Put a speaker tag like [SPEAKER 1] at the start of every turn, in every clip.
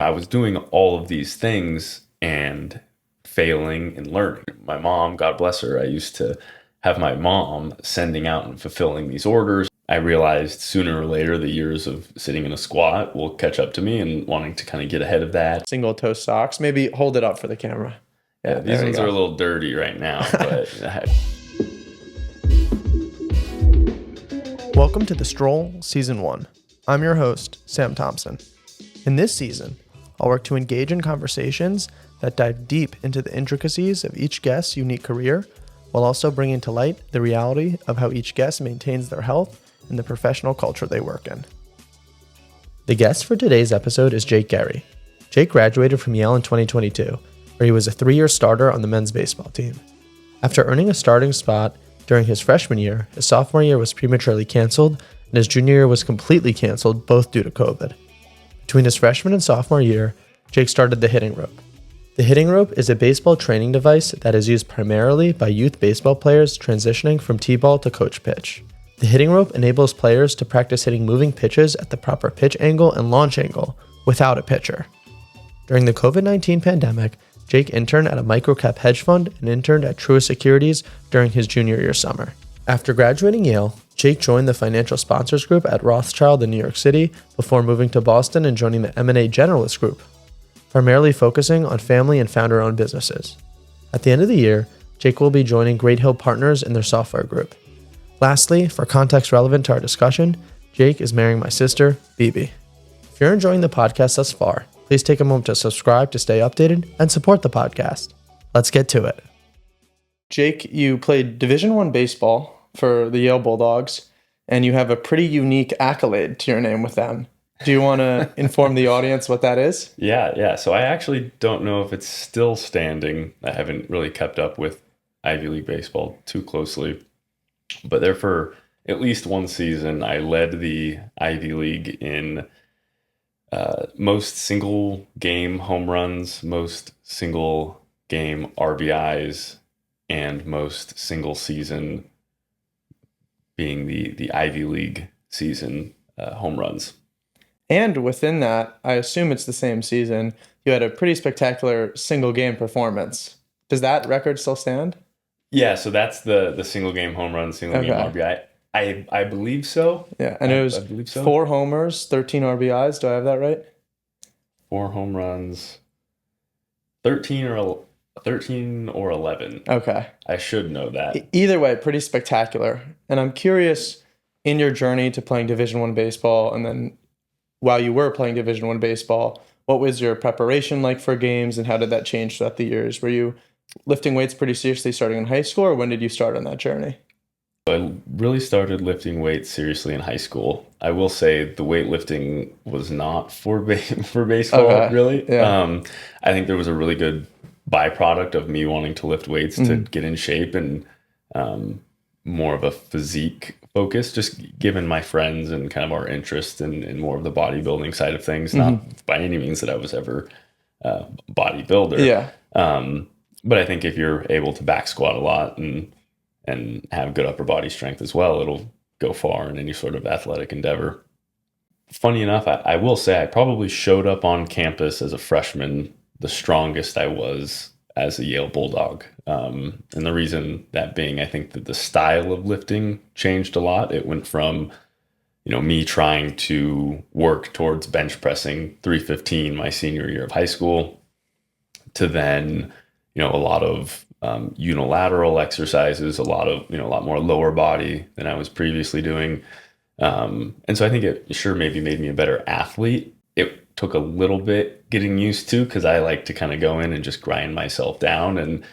[SPEAKER 1] I was doing all of these things and failing and learning. My mom, God bless her, I used to have my mom sending out and fulfilling these orders. I realized sooner or later the years of sitting in a squat will catch up to me and wanting to kind of get ahead of that.
[SPEAKER 2] Single toe socks. Maybe hold it up for the camera.
[SPEAKER 1] Yeah, these ones are a little dirty right now, but
[SPEAKER 2] Welcome to The Stroll Season 1. I'm your host, Sam Thompson. In this season, I'll work to engage in conversations that dive deep into the intricacies of each guest's unique career, while also bringing to light the reality of how each guest maintains their health and the professional culture they work in. The guest for today's episode is Jake Gehri. Jake graduated from Yale in 2022, where he was a 3-year starter on the men's baseball team. After earning a starting spot during his freshman year, his sophomore year was prematurely canceled, and his junior year was completely canceled, both due to COVID. Between his freshman and sophomore year, Jake started the Hitting Robe. The Hitting Robe is a baseball training device that is used primarily by youth baseball players transitioning from T-ball to coach pitch. The Hitting Robe enables players to practice hitting moving pitches at the proper pitch angle and launch angle without a pitcher. During the COVID-19 pandemic, Jake interned at a microcap hedge fund and interned at Truist Securities during his junior year summer. After graduating Yale, Jake joined the financial sponsors group at Rothschild in New York City before moving to Boston and joining the M&A generalist group, primarily focusing on family and founder-owned businesses. At the end of the year, Jake will be joining Great Hill Partners in their software group. Lastly, for context relevant to our discussion, Jake is marrying my sister, Bibi. If you're enjoying the podcast thus far, please take a moment to subscribe to stay updated and support the podcast. Let's get to it. Jake, you played Division I baseball for the Yale Bulldogs, and you have a pretty unique accolade to your name with them. Do you want to inform the audience what that is?
[SPEAKER 1] Yeah. So I actually don't know if it's still standing. I haven't really kept up with Ivy League baseball too closely. But there for at least one season, I led the Ivy League in most single game home runs, most single game RBIs, and most single season being the Ivy League season home runs.
[SPEAKER 2] And within that, I assume it's the same season, you had a pretty spectacular single game performance. Does that record still stand?
[SPEAKER 1] Yeah, so that's the single game home run, single game RBI. I believe so.
[SPEAKER 2] Yeah, and it was
[SPEAKER 1] I believe so.
[SPEAKER 2] 4 homers, 13 RBIs. Do I have that right?
[SPEAKER 1] 4 home runs, 13 or 11.
[SPEAKER 2] Okay.
[SPEAKER 1] I should know that.
[SPEAKER 2] Either way, pretty spectacular. And I'm curious, in your journey to playing Division I baseball, and then while you were playing Division I baseball, what was your preparation like for games, and how did that change throughout the years? Were you lifting weights pretty seriously starting in high school, or when did you start on that journey?
[SPEAKER 1] I really started lifting weights seriously in high school. I will say the weightlifting was not for baseball, really.
[SPEAKER 2] Yeah.
[SPEAKER 1] I think there was a really good byproduct of me wanting to lift weights to get in shape and more of a physique focus, just given my friends and kind of our interest in more of the bodybuilding side of things. Not by any means that I was ever a bodybuilder.
[SPEAKER 2] Yeah.
[SPEAKER 1] But I think if you're able to back squat a lot and have good upper body strength as well, it'll go far in any sort of athletic endeavor. Funny enough, I will say I probably showed up on campus as a freshman the strongest I was as a Yale Bulldog. And the reason that being, I think that the style of lifting changed a lot. It went from, me trying to work towards bench pressing 315 my senior year of high school to then, a lot of unilateral exercises, a lot more lower body than I was previously doing. And so I think it sure maybe made me a better athlete. It took a little bit getting used to because I like to kind of go in and just grind myself down, and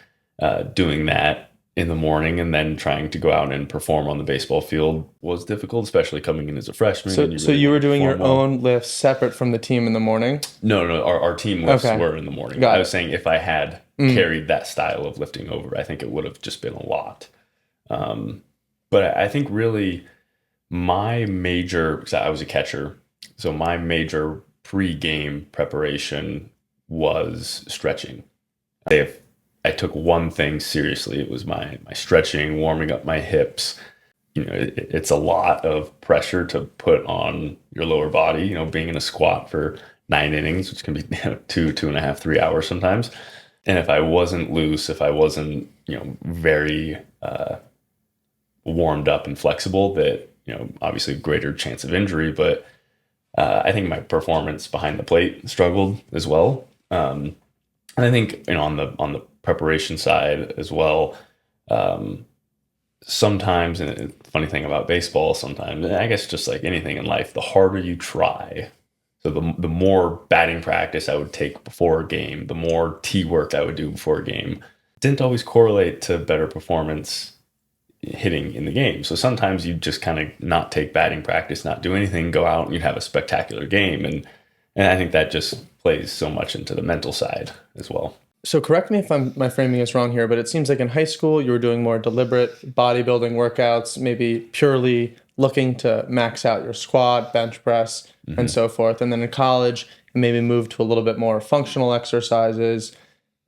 [SPEAKER 1] doing that in the morning and then trying to go out and perform on the baseball field was difficult, especially coming in as a freshman.
[SPEAKER 2] So you were doing your own lifts separate from the team in the morning?
[SPEAKER 1] No. Our team lifts were in the morning. I was saying if I had carried that style of lifting over, I think it would have just been a lot. But I think really because I was a catcher, so my major pre-game preparation was stretching. If I took one thing seriously, it was my stretching, warming up my hips. It's a lot of pressure to put on your lower body, being in a squat for 9 innings, which can be 2.5, 3 hours sometimes. And if I wasn't loose, if I wasn't, very warmed up and flexible, that, obviously greater chance of injury, but I think my performance behind the plate struggled as well. And I think, on the preparation side as well, sometimes, and the funny thing about baseball, sometimes, and I guess just like anything in life, the harder you try. So the more batting practice I would take before a game, the more tee work I would do before a game, didn't always correlate to better performance hitting in the game. So sometimes you just kind of not take batting practice, not do anything, go out and you'd have a spectacular game. And I think that just plays so much into the mental side as well.
[SPEAKER 2] So correct me if my framing is wrong here, but it seems like in high school you were doing more deliberate bodybuilding workouts, maybe purely looking to max out your squat, bench press, and so forth. And then in college, you maybe moved to a little bit more functional exercises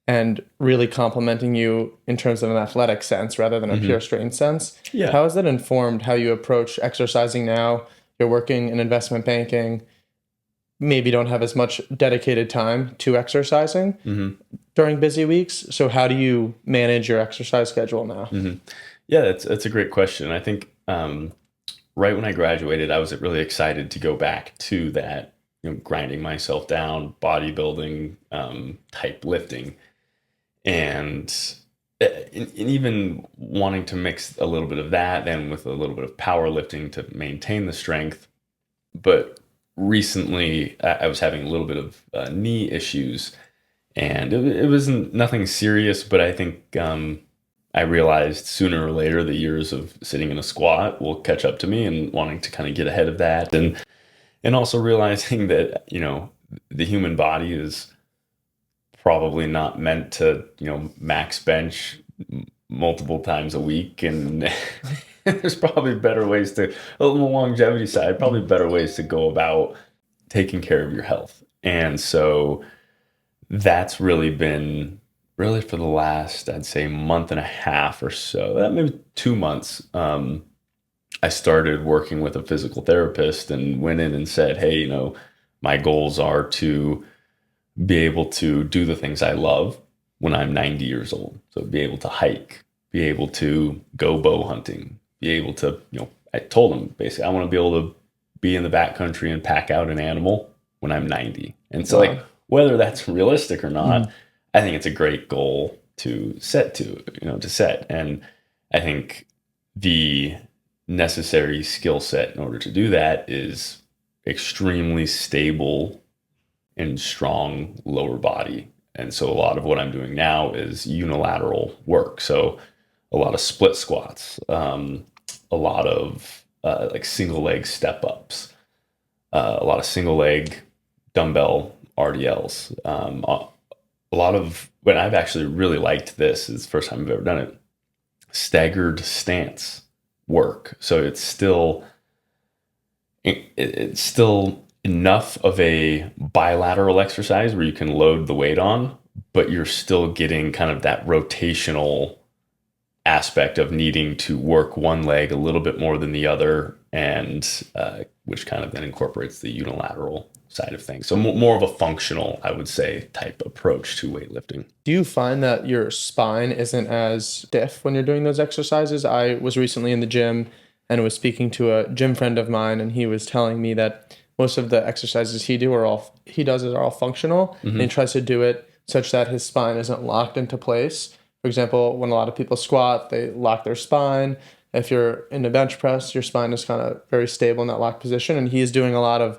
[SPEAKER 2] and really complementing you in terms of an athletic sense rather than a pure strength sense.
[SPEAKER 1] Yeah.
[SPEAKER 2] How has that informed how you approach exercising now? You're working in investment banking, maybe don't have as much dedicated time to exercising during busy weeks. So how do you manage your exercise schedule now?
[SPEAKER 1] Yeah, that's a great question. I think right when I graduated, I was really excited to go back to that, grinding myself down, bodybuilding type lifting, and even wanting to mix a little bit of that then with a little bit of powerlifting to maintain the strength. But recently, I was having a little bit of knee issues, and it wasn't nothing serious, but I think I realized sooner or later the years of sitting in a squat will catch up to me, and wanting to kind of get ahead of that, and also realizing that the human body is probably not meant to max bench multiple times a week, and there's probably better ways to, on the longevity side, probably better ways to go about taking care of your health. And so that's really been for the last, I'd say, month and a half or so, maybe 2 months. I started working with a physical therapist and went in and said, hey, my goals are to be able to do the things I love when I'm 90 years old. So be able to hike, be able to go bow hunting, be able to, I told him basically, I want to be able to be in the backcountry and pack out an animal when I'm 90. And so whether that's realistic or not, I think it's a great goal to set. And I think the necessary skill set in order to do that is extremely stable and strong lower body. And so a lot of what I'm doing now is unilateral work. So a lot of split squats, a lot of like single leg step ups, a lot of single leg dumbbell RDLs. A lot of when I've actually really liked this, is the first time I've ever done it, staggered stance work. So it's still enough of a bilateral exercise where you can load the weight on, but you're still getting kind of that rotational aspect of needing to work one leg a little bit more than the other, and which kind of then incorporates the unilateral side of things. So more of a functional, I would say, type approach to weightlifting.
[SPEAKER 2] Do you find that your spine isn't as stiff when you're doing those exercises? I was recently in the gym and was speaking to a gym friend of mine, and he was telling me that most of the exercises he does are all functional, and he tries to do it such that his spine isn't locked into place. For example, when a lot of people squat, they lock their spine. If you're in a bench press, your spine is kind of very stable in that locked position. And he's doing a lot of,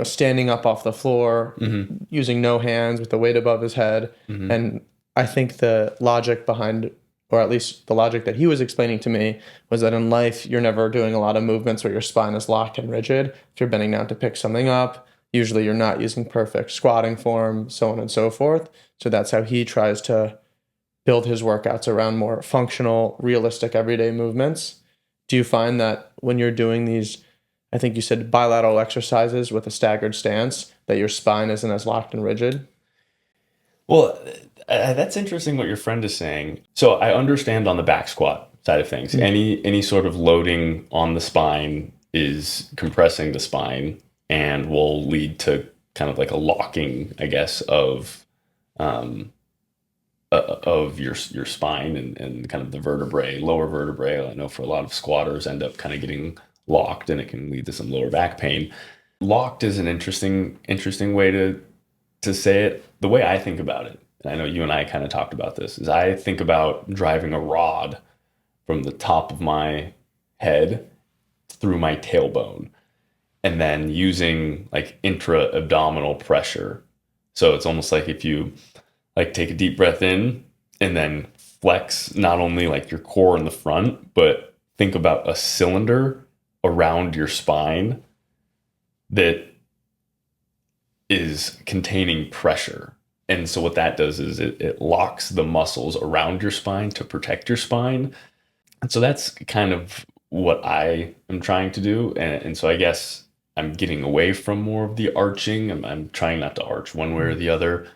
[SPEAKER 2] standing up off the floor, using no hands with the weight above his head. And I think the logic behind, or at least the logic that he was explaining to me, was that in life, you're never doing a lot of movements where your spine is locked and rigid. If you're bending down to pick something up, usually you're not using perfect squatting form, so on and so forth. So that's how he tries to build his workouts around more functional, realistic, everyday movements. Do you find that when you're doing these, I think you said bilateral exercises with a staggered stance, that your spine isn't as locked and rigid?
[SPEAKER 1] Well, that's interesting what your friend is saying. So I understand on the back squat side of things, any sort of loading on the spine is compressing the spine and will lead to kind of like a locking, I guess, um, of your spine and kind of the vertebrae, lower vertebrae. I know for a lot of squatters end up kind of getting locked, and it can lead to some lower back pain. Locked is an interesting way to say it. The way I think about it, and I know you and I kind of talked about this, is I think about driving a rod from the top of my head through my tailbone, and then using like intra-abdominal pressure. So it's almost like if you like take a deep breath in and then flex not only like your core in the front, but think about a cylinder around your spine that is containing pressure. And so what that does is it locks the muscles around your spine to protect your spine. And so that's kind of what I am trying to do. And so I guess I'm getting away from more of the arching. I'm trying not to arch one way or the other.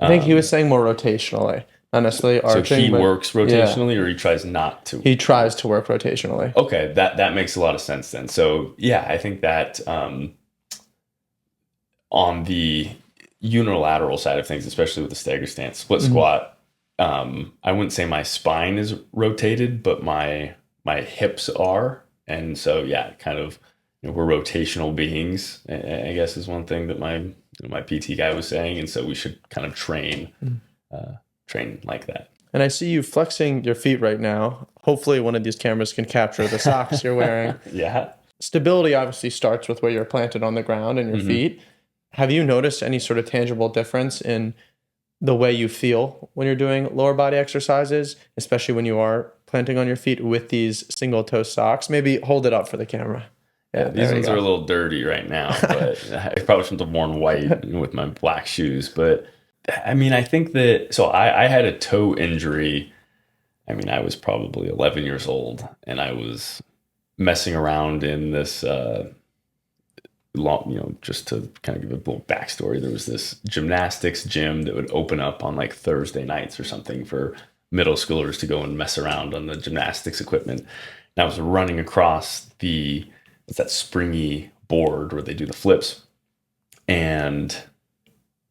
[SPEAKER 2] I think he was saying more rotationally, not necessarily arching.
[SPEAKER 1] So he works rotationally, or he tries not to?
[SPEAKER 2] He tries to work rotationally.
[SPEAKER 1] Okay, that makes a lot of sense then. So yeah, I think that on the unilateral side of things, especially with the stagger stance, split squat, I wouldn't say my spine is rotated, but my hips are. And so yeah, kind of, we're rotational beings, I guess, is one thing that my PT guy was saying. And so we should kind of train like that.
[SPEAKER 2] And I see you flexing your feet right now. Hopefully one of these cameras can capture the socks you're wearing.
[SPEAKER 1] Yeah.
[SPEAKER 2] Stability obviously starts with where you're planted on the ground and your feet. Have you noticed any sort of tangible difference in the way you feel when you're doing lower body exercises, especially when you are planting on your feet with these single toe socks? Maybe hold it up for the camera.
[SPEAKER 1] Yeah, these ones are a little dirty right now, but I probably shouldn't have worn white with my black shoes. But I mean, I think that, so I had a toe injury. I mean, I was probably 11 years old, and I was messing around in this, just to kind of give a little backstory, there was this gymnastics gym that would open up on like Thursday nights or something for middle schoolers to go and mess around on the gymnastics equipment. And I was running across what's that springy board where they do the flips, and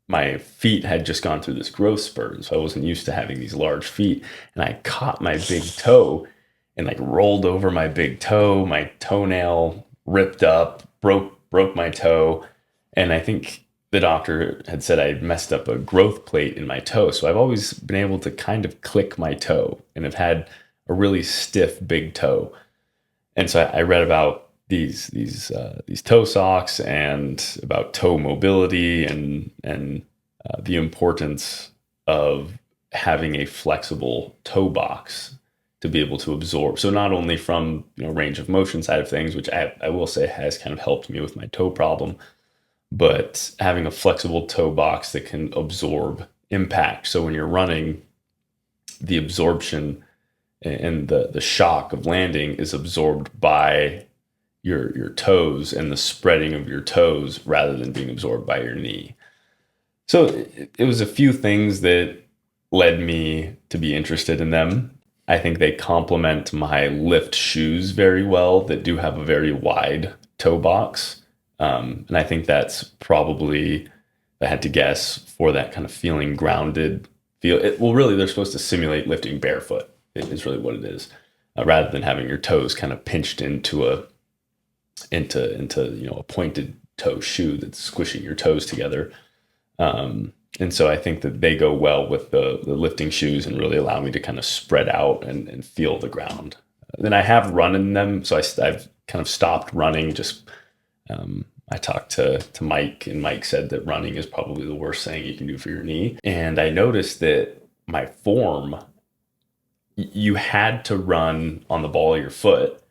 [SPEAKER 1] my feet had just gone through this growth spurt, so I wasn't used to having these large feet, and I caught my big toe and like rolled over my big toe. My toenail ripped up, broke my toe, and I think the doctor had said I messed up a growth plate in my toe. So I've always been able to kind of click my toe, and have had a really stiff big toe. And so I read about these toe socks and about toe mobility and the importance of having a flexible toe box to be able to absorb. So not only from range of motion side of things, which I will say has kind of helped me with my toe problem, but having a flexible toe box that can absorb impact. So when you're running, the absorption and the shock of landing is absorbed by your toes and the spreading of your toes rather than being absorbed by your knee. So it was a few things that led me to be interested in them. I think they complement my lift shoes very well that do have a very wide toe box. And I think that's probably, I had to guess, for that kind of feeling grounded feel. Really, they're supposed to simulate lifting barefoot. Is really what it is, rather than having your toes kind of pinched into a pointed toe shoe that's squishing your toes together. And so I think that they go well with the lifting shoes and really allow me to kind of spread out and feel the ground. Then I have run in them, so I've kind of stopped running. Just I talked to Mike, and Mike said that running is probably the worst thing you can do for your knee. And I noticed that my form, you had to run on the ball of your foot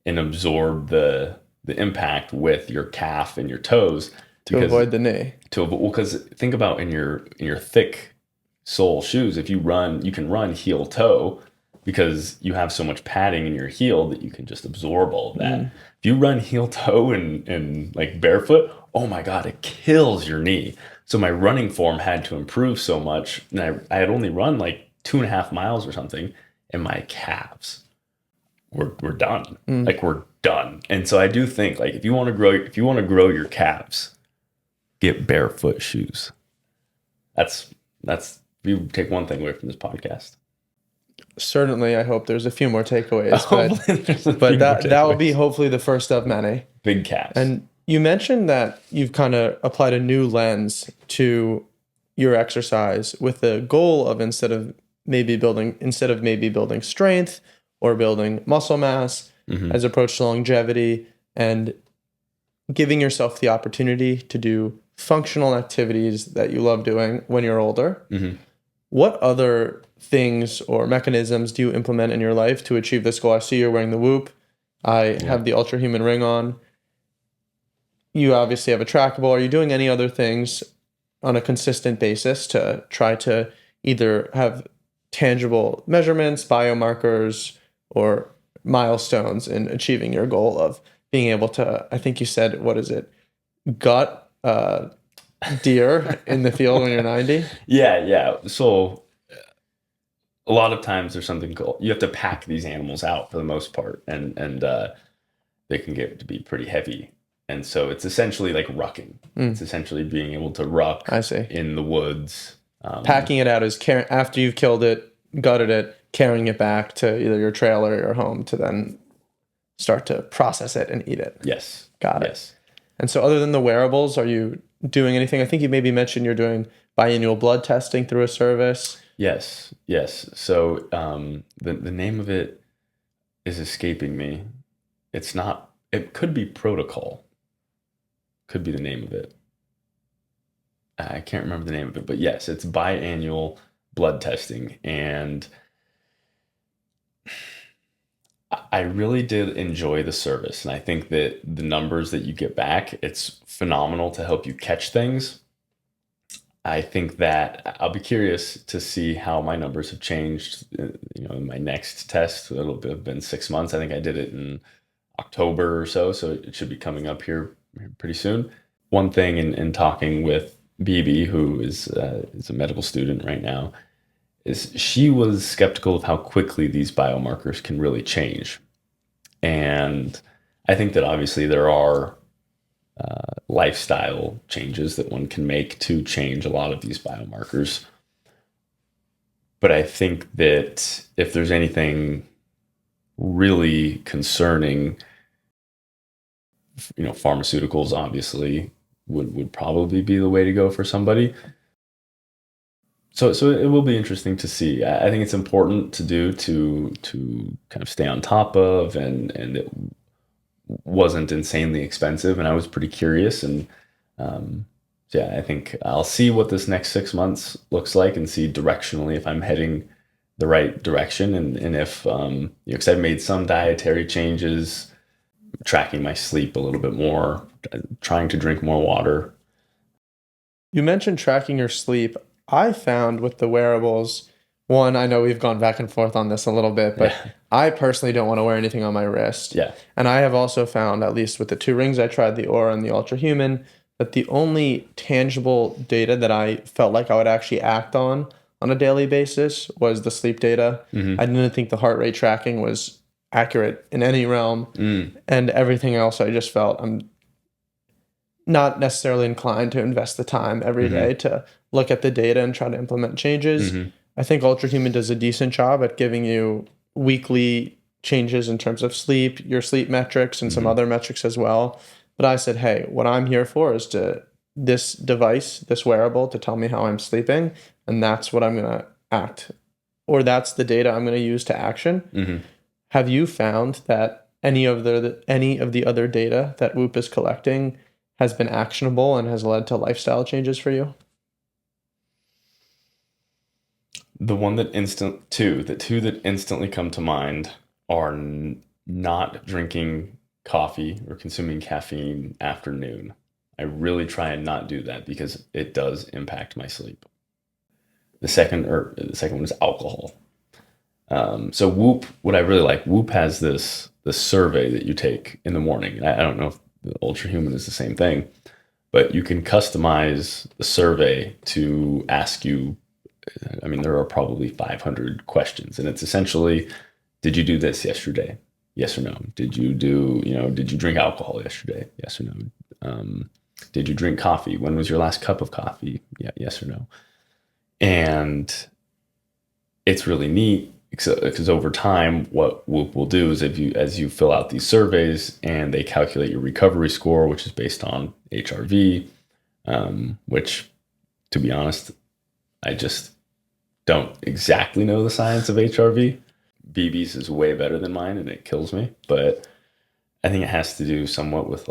[SPEAKER 1] and absorb the impact with your calf and your toes
[SPEAKER 2] to avoid the knee.
[SPEAKER 1] Because think about in your thick sole shoes, if you run, you can run heel toe because you have so much padding in your heel that you can just absorb all of that. If you run heel toe and like barefoot, oh my God, it kills your knee. So my running form had to improve so much, and I had only run like 2.5 miles or something, and my calves we're done. Like we're done. And so I do think, like, if you want to grow your calves, get barefoot shoes. That's you take one thing away from this podcast.
[SPEAKER 2] Certainly, I hope there's a few more takeaways,
[SPEAKER 1] But
[SPEAKER 2] that will be hopefully the first of many.
[SPEAKER 1] Big caps.
[SPEAKER 2] And you mentioned that you've kind of applied a new lens to your exercise with the goal of instead of maybe building strength or building muscle mass, as approach to longevity and giving yourself the opportunity to do functional activities that you love doing when you're older. What other things or mechanisms do you implement in your life to achieve this goal? I see you're wearing the Whoop. I have the Ultra Human ring on. You obviously have a trackable. Are you doing any other things on a consistent basis to try to either have tangible measurements, biomarkers, or milestones in achieving your goal of being able to, I think you said, what is it, gut deer in the field when you're 90?
[SPEAKER 1] Yeah. So a lot of times there's something called, you have to pack these animals out for the most part, and they can get to be pretty heavy. And so it's essentially like rucking. It's essentially being able to ruck in the woods.
[SPEAKER 2] Packing it out is after you've killed it, gutted it, carrying it back to either your trailer or your home to then start to process it and eat it.
[SPEAKER 1] Yes.
[SPEAKER 2] Got it. And so other than the wearables, are you doing anything? I think you maybe mentioned you're doing biannual blood testing through a service.
[SPEAKER 1] Yes. So the name of it is escaping me. It's not, it could be Protocol. Could be the name of it. I can't remember the name of it, but yes, it's biannual blood testing. And I really did enjoy the service. And I think that the numbers that you get back, it's phenomenal to help you catch things. I think that I'll be curious to see how my numbers have changed. In my next test, it'll have been 6 months. I think I did it in October or so it should be coming up here pretty soon. One thing in talking with BB, who is a medical student right now, is she was skeptical of how quickly these biomarkers can really change. And I think that obviously there are lifestyle changes that one can make to change a lot of these biomarkers. But I think that if there's anything really concerning, pharmaceuticals obviously would probably be the way to go for somebody. So it will be interesting to see. I think it's important to do to kind of stay on top of, and it wasn't insanely expensive, and I was pretty curious. And I think I'll see what this next 6 months looks like and see directionally if I'm heading the right direction, and if because I've made some dietary changes, tracking my sleep a little bit more, trying to drink more water.
[SPEAKER 2] You mentioned tracking your sleep. I found with the wearables, one, I know we've gone back and forth on this a little bit, but I personally don't want to wear anything on my wrist.
[SPEAKER 1] Yeah.
[SPEAKER 2] And I have also found, at least with the 2 rings I tried, the Aura and the Ultra Human, that the only tangible data that I felt like I would actually act on a daily basis was the sleep data. I didn't think the heart rate tracking was accurate in any realm. And everything else, I just felt I'm not necessarily inclined to invest the time every day to look at the data and try to implement changes. I think Ultra Human does a decent job at giving you weekly changes in terms of sleep, your sleep metrics, and some other metrics as well. But I said, hey, what I'm here for is this device, this wearable, to tell me how I'm sleeping, and that's what I'm going to act, or that's the data I'm going to use to action. Have you found that any of the other data that Whoop is collecting has been actionable and has led to lifestyle changes for you?
[SPEAKER 1] The two that instantly come to mind are not drinking coffee or consuming caffeine after noon. I really try and not do that because it does impact my sleep. The second one is alcohol. So Whoop, what I really like, Whoop has this survey that you take in the morning. I don't know if the Ultra Human is the same thing, but you can customize the survey to ask you. I mean, there are probably 500 questions, and it's essentially, did you do this yesterday? Yes or no. Did you drink alcohol yesterday? Yes or no. Did you drink coffee? When was your last cup of coffee? Yeah, yes or no. And it's really neat because over time, what Whoop will do is as you fill out these surveys and they calculate your recovery score, which is based on HRV, which, to be honest, I just don't exactly know the science of HRV. BB's is way better than mine, and it kills me. But I think it has to do somewhat with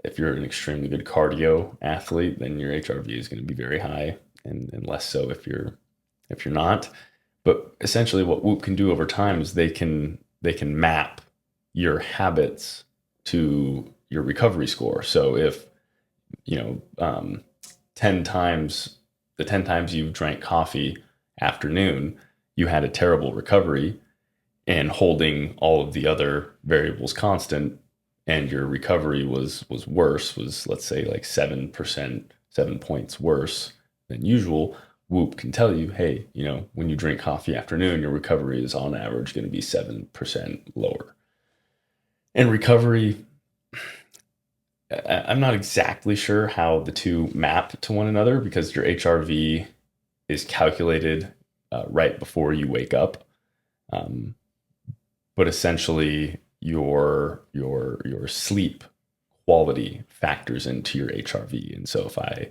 [SPEAKER 1] if you're an extremely good cardio athlete, then your HRV is going to be very high, and less so if you're not. But essentially, what Whoop can do over time is they can map your habits to your recovery score. So if 10 times the 10 times you drank coffee afternoon, you had a terrible recovery, and holding all of the other variables constant, and your recovery was worse, was let's say like 7%, 7 points worse than usual. Whoop can tell you, hey, when you drink coffee afternoon, your recovery is on average going to be 7% lower. And recovery, I'm not exactly sure how the two map to one another because your HRV is calculated right before you wake up. But essentially your sleep quality factors into your HRV. And so if I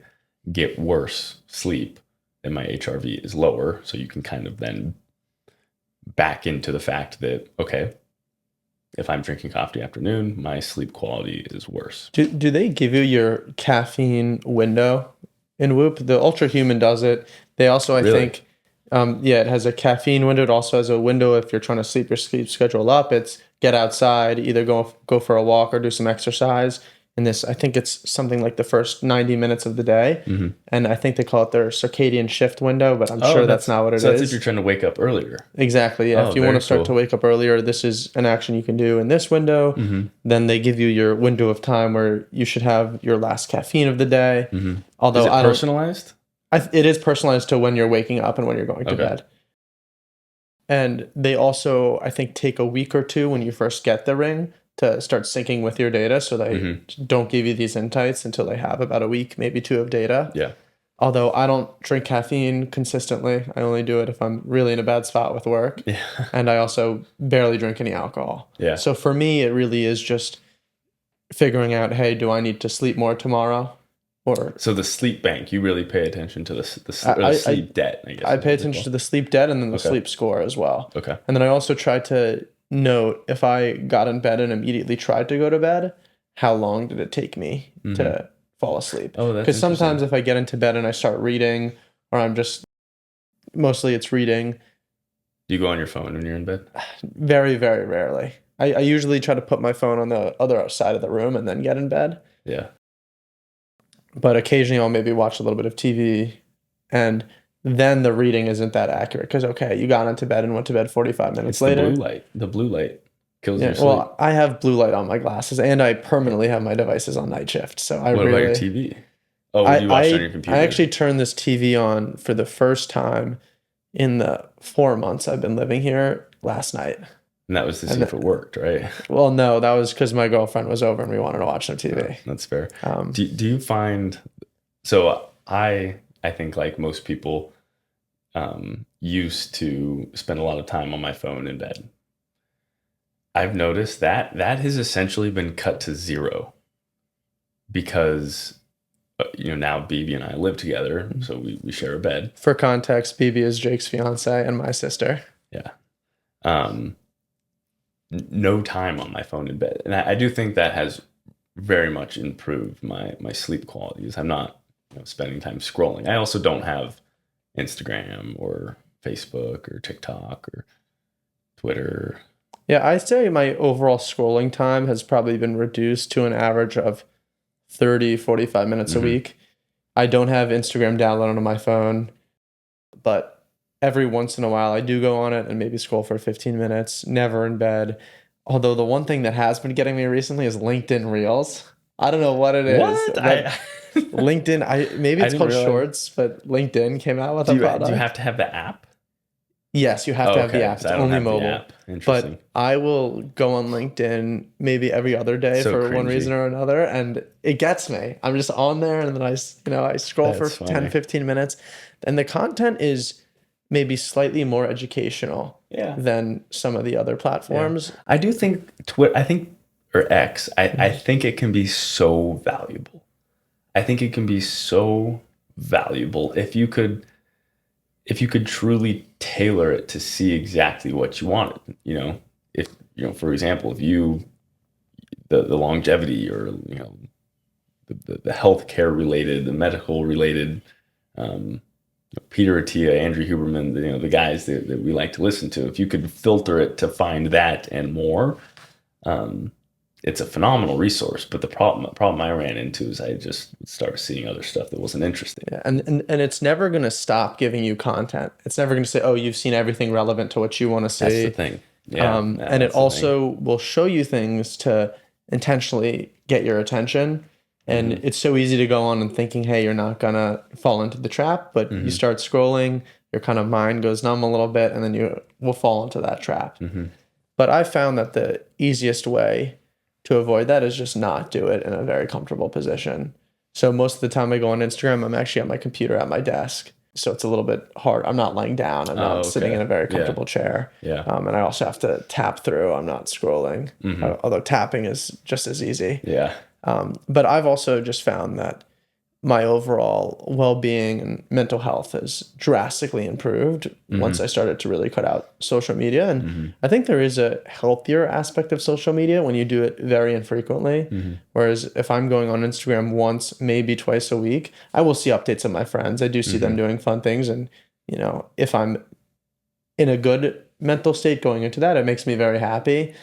[SPEAKER 1] get worse sleep, then my HRV is lower. So you can kind of then back into the fact that, okay, if I'm drinking coffee afternoon, my sleep quality is worse.
[SPEAKER 2] Do they give you your caffeine window in Whoop? The Ultra Human does it. They also, I think, it has a caffeine window. It also has a window if you're trying to sleep your sleep schedule up. It's get outside, either go for a walk or do some exercise. And this, I think it's something like the first 90 minutes of the day.
[SPEAKER 1] Mm-hmm.
[SPEAKER 2] And I think they call it their circadian shift window, but I'm sure that's not what it is.
[SPEAKER 1] So that's if you're trying to wake up earlier.
[SPEAKER 2] Exactly, yeah. If you want to start to wake up earlier, this is an action you can do in this window.
[SPEAKER 1] Mm-hmm.
[SPEAKER 2] Then they give you your window of time where you should have your last caffeine of the day.
[SPEAKER 1] Mm-hmm.
[SPEAKER 2] Although
[SPEAKER 1] is it personalized?
[SPEAKER 2] It is personalized to when you're waking up and when you're going to bed. And they also, I think, take a week or two when you first get the ring to start syncing with your data. So they don't give you these insights until they have about a week, maybe two of data.
[SPEAKER 1] Yeah.
[SPEAKER 2] Although I don't drink caffeine consistently. I only do it if I'm really in a bad spot with work.
[SPEAKER 1] Yeah.
[SPEAKER 2] And I also barely drink any alcohol.
[SPEAKER 1] Yeah.
[SPEAKER 2] So for me, it really is just figuring out, hey, do I need to sleep more tomorrow?
[SPEAKER 1] So the sleep bank, you really pay attention to the sleep debt, I guess.
[SPEAKER 2] I pay attention to the sleep debt and then the sleep score as well.
[SPEAKER 1] Okay.
[SPEAKER 2] And then I also try to note if I got in bed and immediately tried to go to bed, how long did it take me to fall asleep?
[SPEAKER 1] Oh, that's
[SPEAKER 2] because sometimes if I get into bed and I start reading, or I'm just, mostly it's reading.
[SPEAKER 1] Do you go on your phone when you're in bed?
[SPEAKER 2] Very, very rarely. I usually try to put my phone on the other side of the room and then get in bed.
[SPEAKER 1] Yeah.
[SPEAKER 2] But occasionally I'll maybe watch a little bit of TV, and then the reading isn't that accurate because, okay, you got into bed and went to bed 45 minutes later.
[SPEAKER 1] The blue light kills your sleep.
[SPEAKER 2] Well, I have blue light on my glasses, and I permanently have my devices on night shift. So
[SPEAKER 1] what about your TV? Oh, you watch it on your computer?
[SPEAKER 2] I actually turned this TV on for the first time in the 4 months I've been living here last night.
[SPEAKER 1] And that was to see if it worked, right?
[SPEAKER 2] Well, no, that was because my girlfriend was over and we wanted to watch some TV.
[SPEAKER 1] Oh, that's fair. Do you find... So I think like most people used to spend a lot of time on my phone in bed. I've noticed that has essentially been cut to zero because, now BB and I live together, so we share a bed.
[SPEAKER 2] For context, BB is Jake's fiance and my sister.
[SPEAKER 1] Yeah. No time on my phone in bed. And I do think that has very much improved my sleep qualities. I'm not spending time scrolling. I also don't have Instagram or Facebook or TikTok or Twitter.
[SPEAKER 2] Yeah, I'd say my overall scrolling time has probably been reduced to an average of 30, 45 minutes a week. I don't have Instagram downloaded on my phone, but every once in a while I do go on it and maybe scroll for 15 minutes, never in bed. Although the one thing that has been getting me recently is LinkedIn Reels. I don't know what it is.
[SPEAKER 1] What?
[SPEAKER 2] LinkedIn, maybe it's called Shorts, but LinkedIn came out with a product.
[SPEAKER 1] Do you have to have the app?
[SPEAKER 2] Yes, you have
[SPEAKER 1] Oh,
[SPEAKER 2] to have the
[SPEAKER 1] okay.
[SPEAKER 2] app.
[SPEAKER 1] So
[SPEAKER 2] It's
[SPEAKER 1] I don't
[SPEAKER 2] only
[SPEAKER 1] have the
[SPEAKER 2] mobile.
[SPEAKER 1] app. Interesting.
[SPEAKER 2] But I will go on LinkedIn maybe every other day
[SPEAKER 1] So
[SPEAKER 2] for one
[SPEAKER 1] cringy.
[SPEAKER 2] reason or another, and it gets me. I'm just on there, and then I scroll for
[SPEAKER 1] That's
[SPEAKER 2] 10,
[SPEAKER 1] funny.
[SPEAKER 2] 15 minutes, and the content is maybe slightly more educational
[SPEAKER 1] Yeah.
[SPEAKER 2] than some of the other
[SPEAKER 1] Yeah.
[SPEAKER 2] platforms.
[SPEAKER 1] I do think or X, I think it can be so valuable. I think it can be so valuable if you could truly tailor it to see exactly what you wanted. If for example, if the longevity or the healthcare related, the medical related, um, Peter Attia, Andrew Huberman, the guys that we like to listen to. If you could filter it to find that and more, um, it's a phenomenal resource. But the problem I ran into is I just started seeing other stuff that wasn't interesting.
[SPEAKER 2] Yeah, and it's never going to stop giving you content. It's never going to say, "Oh, you've seen everything relevant to what you want to
[SPEAKER 1] That's the
[SPEAKER 2] see."
[SPEAKER 1] thing. Yeah,
[SPEAKER 2] And it
[SPEAKER 1] that's the thing.
[SPEAKER 2] also will show you things to intentionally get your attention. And it's so easy to go on and thinking, hey, you're not going to fall into the trap, but you start scrolling, your kind of mind goes numb a little bit, and then you will fall into that trap. But I found that the easiest way to avoid that is just not do it in a very comfortable position. So most of the time I go on Instagram, I'm actually at my computer at my desk. So it's a little bit hard. I'm not laying down. I'm not sitting in a very comfortable chair.
[SPEAKER 1] Yeah.
[SPEAKER 2] And I also have to tap through. I'm not scrolling, although tapping is just as easy.
[SPEAKER 1] Yeah.
[SPEAKER 2] But I've also just found that my overall well-being and mental health has drastically improved once I started to really cut out social media. And I think there is a healthier aspect of social media when you do it very infrequently. Whereas if I'm going on Instagram once, maybe twice a week, I will see updates of my friends. I do see them doing fun things. And, if I'm in a good mental state going into that, it makes me very happy.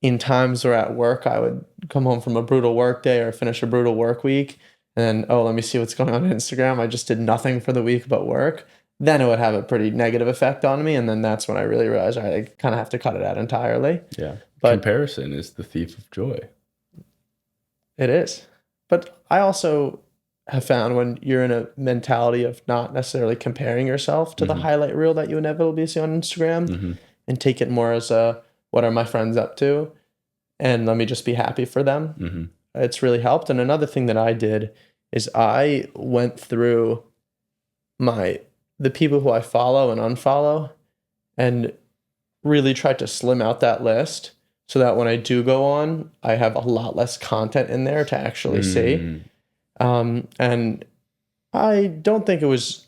[SPEAKER 2] In times where at work, I would come home from a brutal work day or finish a brutal work week. And then, let me see what's going on Instagram. I just did nothing for the week but work. Then it would have a pretty negative effect on me. And then that's when I really realized I kind of have to cut it out entirely.
[SPEAKER 1] Yeah.
[SPEAKER 2] But
[SPEAKER 1] comparison is the thief of joy.
[SPEAKER 2] It is. But I also have found when you're in a mentality of not necessarily comparing yourself to the highlight reel that you inevitably see on Instagram and take it more as what are my friends up to? And let me just be happy for them. It's really helped. And another thing that I did is I went through the people who I follow and unfollow and really tried to slim out that list so that when I do go on, I have a lot less content in there to actually see. And I don't think it was,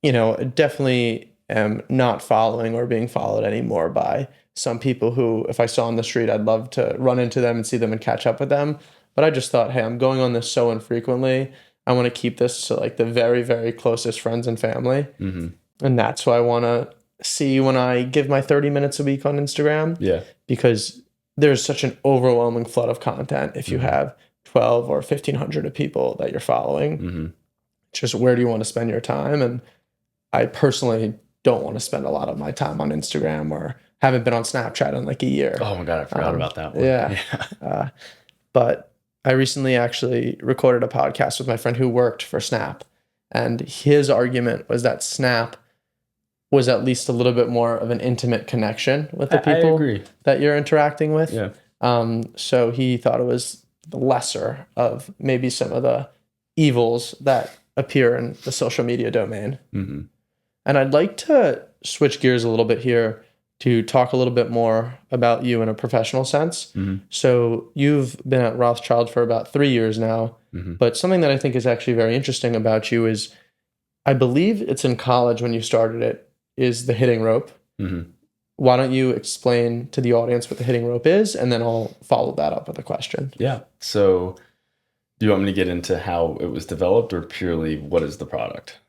[SPEAKER 2] definitely am not following or being followed anymore by some people who, if I saw on the street, I'd love to run into them and see them and catch up with them. But I just thought, hey, I'm going on this so infrequently. I want to keep this to like the very, very closest friends and family. And that's why I want to see when I give my 30 minutes a week on Instagram.
[SPEAKER 1] Yeah.
[SPEAKER 2] Because there's such an overwhelming flood of content if you have 12 or 1,500 of people that you're following. Just where do you want to spend your time? And I personally don't want to spend a lot of my time on Instagram or haven't been on Snapchat in like a year.
[SPEAKER 1] Oh my God, I forgot about that one.
[SPEAKER 2] Yeah. But I recently actually recorded a podcast with my friend who worked for Snap. And his argument was that Snap was at least a little bit more of an intimate connection with the people that you're interacting with.
[SPEAKER 1] Yeah.
[SPEAKER 2] So he thought it was the lesser of maybe some of the evils that appear in the social media domain. And I'd like to switch gears a little bit here to talk a little bit more about you in a professional sense. So you've been at Rothschild for about 3 years now, but something that I think is actually very interesting about you is, I believe it's in college when you started it, is the Hitting Rope. Why don't you explain to the audience what the Hitting Rope is, and then I'll follow that up with a question.
[SPEAKER 1] Yeah. So do you want me to get into how it was developed or purely what is the product?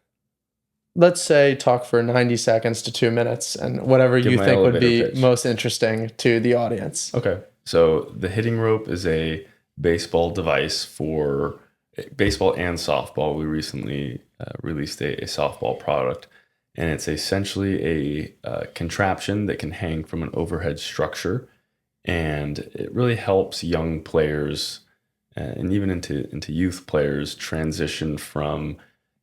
[SPEAKER 2] Let's say talk for 90 seconds to 2 minutes and whatever you think would be most interesting to the audience.
[SPEAKER 1] Okay. So the Hitting Rope is a baseball device for baseball and softball. We recently released a softball product, and it's essentially a contraption that can hang from an overhead structure, and it really helps young players and even into youth players transition from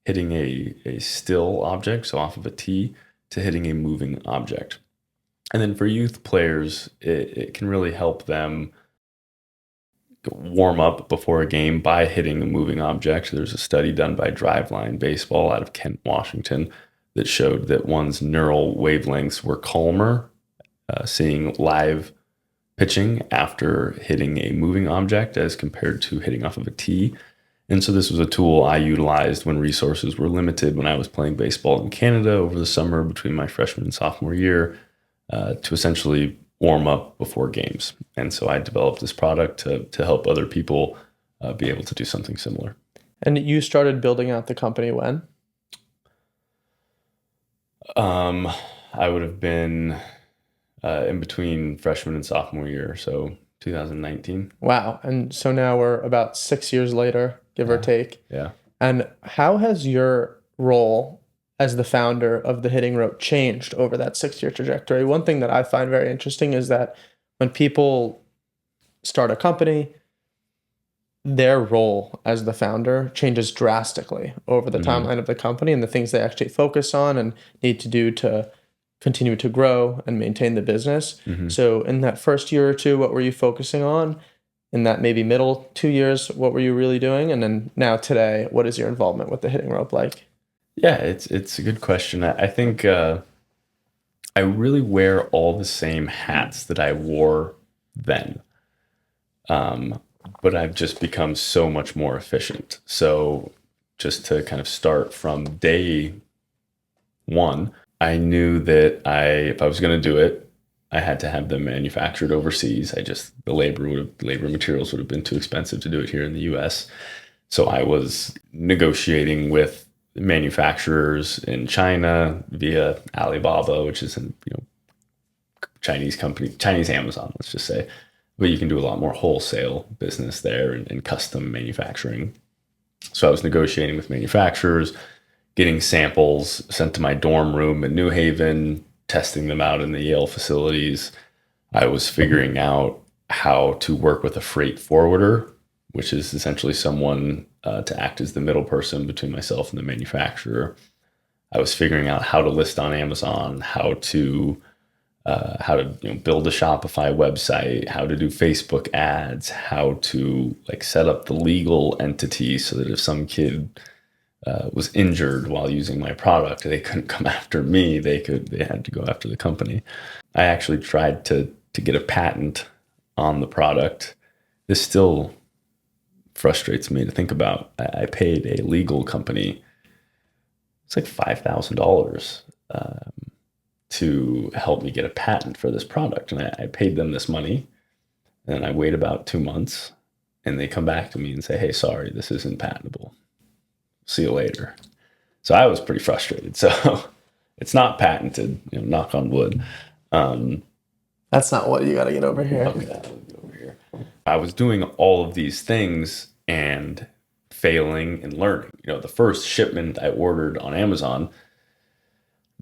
[SPEAKER 1] hitting a still object, so off of a tee, to hitting a moving object. And then for youth players, it can really help them warm up before a game by hitting a moving object. There's a study done by Driveline Baseball out of Kent, Washington, that showed that one's neural wavelengths were calmer seeing live pitching after hitting a moving object as compared to hitting off of a tee. And so this was a tool I utilized when resources were limited when I was playing baseball in Canada over the summer between my freshman and sophomore year to essentially warm up before games. And so I developed this product to help other people be able to do something similar.
[SPEAKER 2] And you started building out the company when?
[SPEAKER 1] I would have been in between freshman and sophomore year, so 2019.
[SPEAKER 2] Wow. And so now we're about 6 years later, give or take.
[SPEAKER 1] Yeah.
[SPEAKER 2] And how has your role as the founder of the Hitting Robe changed over that 6-year trajectory? One thing that I find very interesting is that when people start a company, their role as the founder changes drastically over the timeline of the company and the things they actually focus on and need to do to continue to grow and maintain the business. So in that first year or two, what were you focusing on? In that maybe middle 2 years, what were you really doing? And then now today, what is your involvement with the Hitting Robe like?
[SPEAKER 1] Yeah, it's a good question. I think I really wear all the same hats that I wore then. But I've just become so much more efficient. So just to kind of start from day one, I knew that if I was going to do it, I had to have them manufactured overseas. The labor materials would have been too expensive to do it here in the US. So I was negotiating with manufacturers in China via Alibaba, which is a Chinese company, Chinese Amazon, let's just say. But you can do a lot more wholesale business there and custom manufacturing. So I was negotiating with manufacturers, getting samples sent to my dorm room in New Haven, testing them out in the Yale facilities. I was figuring out how to work with a freight forwarder, which is essentially someone to act as the middle person between myself and the manufacturer. I was figuring out how to list on Amazon, how to build a Shopify website, how to do Facebook ads, how to set up the legal entity so that if some kid was injured while using my product, they couldn't come after me. They had to go after the company. I actually tried to get a patent on the product. This still frustrates me to think about. I paid a legal company, it's like $5,000 to help me get a patent for this product. And I paid them this money, and I wait about 2 months, and they come back to me and say, hey, sorry, this isn't patentable. See you later. So I was pretty frustrated. So it's not patented, knock on wood.
[SPEAKER 2] That's not what you got to get over here.
[SPEAKER 1] Okay, I was doing all of these things and failing and learning. The first shipment I ordered on Amazon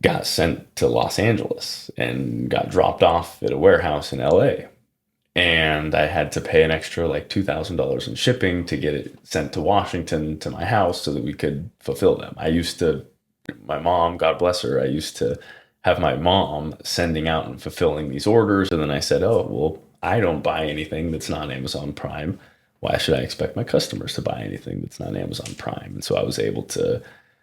[SPEAKER 1] got sent to Los Angeles and got dropped off at a warehouse in LA. And I had to pay an extra $2,000 in shipping to get it sent to Washington to my house so that we could fulfill them. My mom, God bless her, I used to have my mom sending out and fulfilling these orders. And then I said, oh, well, I don't buy anything that's not Amazon Prime. Why should I expect my customers to buy anything that's not Amazon Prime? And so I was able to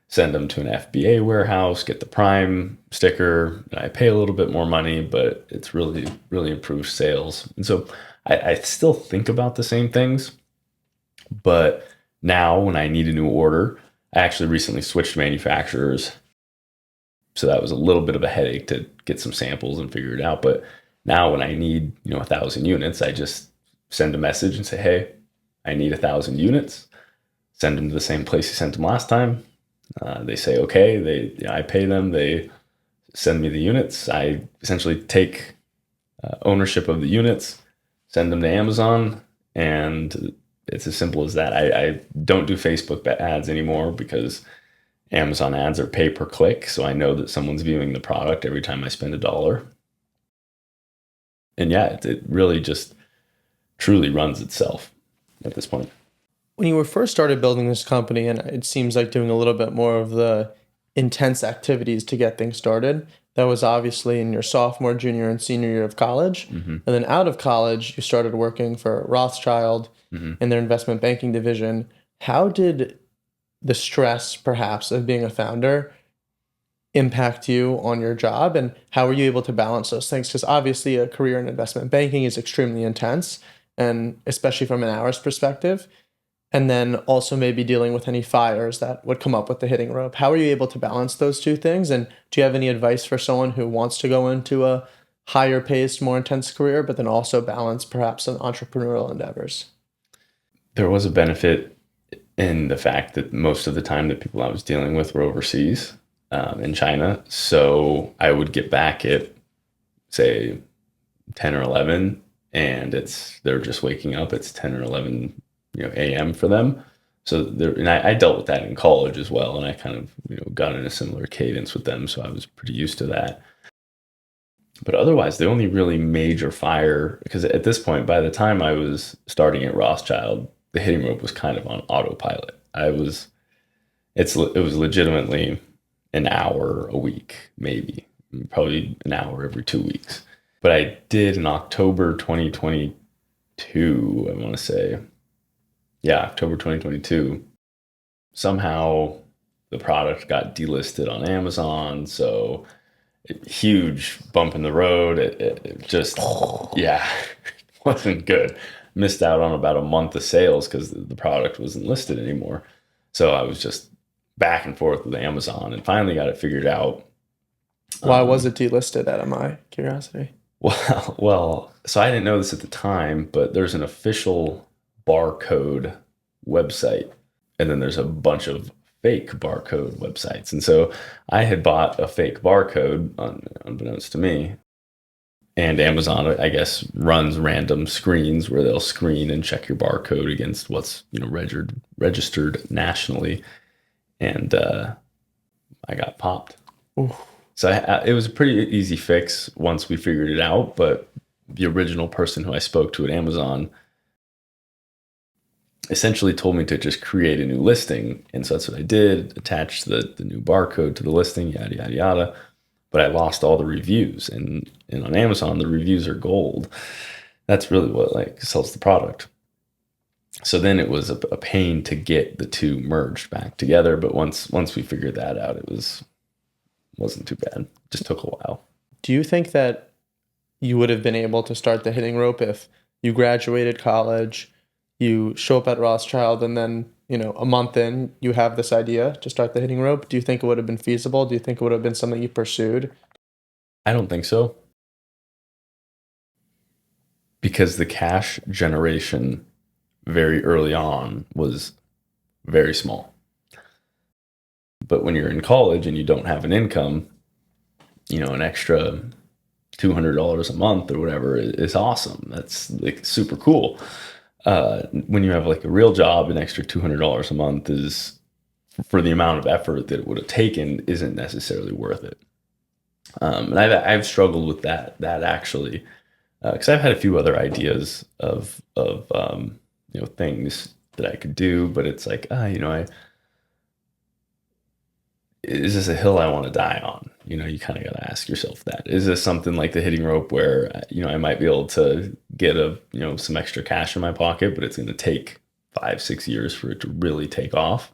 [SPEAKER 1] send them to an FBA warehouse, get the Prime sticker. I pay a little bit more money, but it's really, really improved sales. And so I still think about the same things. But now when I need a new order, I actually recently switched manufacturers. So that was a little bit of a headache to get some samples and figure it out. But now when I need 1,000 units, I just send a message and say, hey, I need 1,000 units. Send them to the same place you sent them last time. They say, okay, I pay them, they send me the units. I essentially take ownership of the units, send them to Amazon, and it's as simple as that. I don't do Facebook ads anymore because Amazon ads are pay per click. So I know that someone's viewing the product every time I spend $1. And yeah, it really just truly runs itself at this point.
[SPEAKER 2] When you were first started building this company, and it seems like doing a little bit more of the intense activities to get things started. That was obviously in your sophomore, junior, and senior year of college.
[SPEAKER 1] Mm-hmm.
[SPEAKER 2] And then out of college, you started working for Rothschild
[SPEAKER 1] Mm-hmm.
[SPEAKER 2] in their investment banking division. How did the stress, perhaps, of being a founder impact you on your job, and how were you able to balance those things? Because obviously a career in investment banking is extremely intense, and especially from an hours perspective, and then also maybe dealing with any fires that would come up with the hitting rope. How are you able to balance those two things? And do you have any advice for someone who wants to go into a higher paced, more intense career, but then also balance perhaps some entrepreneurial endeavors?
[SPEAKER 1] There was a benefit in the fact that most of the time the people I was dealing with were overseas, in China. So I would get back at, say, 10 or 11, and they're just waking up. It's 10 or 11, a.m. for them. So and I dealt with that in college as well, and I kind of got in a similar cadence with them. So I was pretty used to that. But otherwise, the only really major fire, because at this point, by the time I was starting at Rothschild, the hitting rope was kind of on autopilot. It was legitimately an hour a week, maybe, probably an hour every 2 weeks. But I did in October 2022, I want to say. Yeah, October 2022. Somehow the product got delisted on Amazon. So huge bump in the road. It just, yeah, wasn't good. Missed out on about a month of sales because the product wasn't listed anymore. So I was just back and forth with Amazon and finally got it figured out.
[SPEAKER 2] Why was it delisted, out of my curiosity?
[SPEAKER 1] So I didn't know this at the time, but there's an official barcode website, and then there's a bunch of fake barcode websites. And so I had bought a fake barcode, unbeknownst to me. And Amazon, I guess, runs random screens where they'll screen and check your barcode against what's registered nationally. And I got popped.
[SPEAKER 2] Ooh.
[SPEAKER 1] So it was a pretty easy fix once we figured it out. But the original person who I spoke to at Amazon essentially told me to just create a new listing. And so that's what I did, attached the new barcode to the listing, yada, yada, yada. But I lost all the reviews. And on Amazon, the reviews are gold. That's really what sells the product. So then it was a pain to get the two merged back together. But once we figured that out, wasn't too bad. It just took a while.
[SPEAKER 2] Do you think that you would have been able to start the hitting rope if you graduated college, you show up at Rothschild, and then, a month in, you have this idea to start the hitting rope? Do you think it would have been feasible? Do you think it would have been something you pursued?
[SPEAKER 1] I don't think so. Because the cash generation very early on was very small. But when you're in college and you don't have an income, an extra $200 a month or whatever is awesome. That's super cool. When you have a real job, an extra $200 a month is, for the amount of effort that it would have taken, isn't necessarily worth it. And I've struggled with that actually, because I've had a few other ideas of things that I could do, but it's is this a hill I want to die on? You kind of got to ask yourself that. Is this something like the hitting rope where, I might be able to get some extra cash in my pocket, but it's going to take 5-6 years for it to really take off?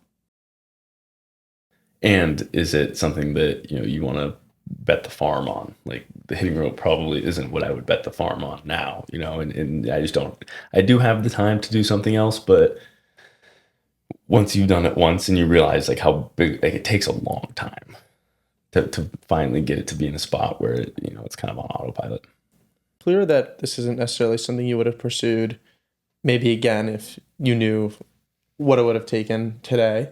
[SPEAKER 1] And is it something that, you want to bet the farm on? Like, the hitting rope probably isn't what I would bet the farm on now, and I just don't. I do have the time to do something else, but once you've done it once and you realize how big, it takes a long time to finally get it to be in a spot where it's kind of on autopilot.
[SPEAKER 2] Clear that this isn't necessarily something you would have pursued maybe again if you knew what it would have taken today.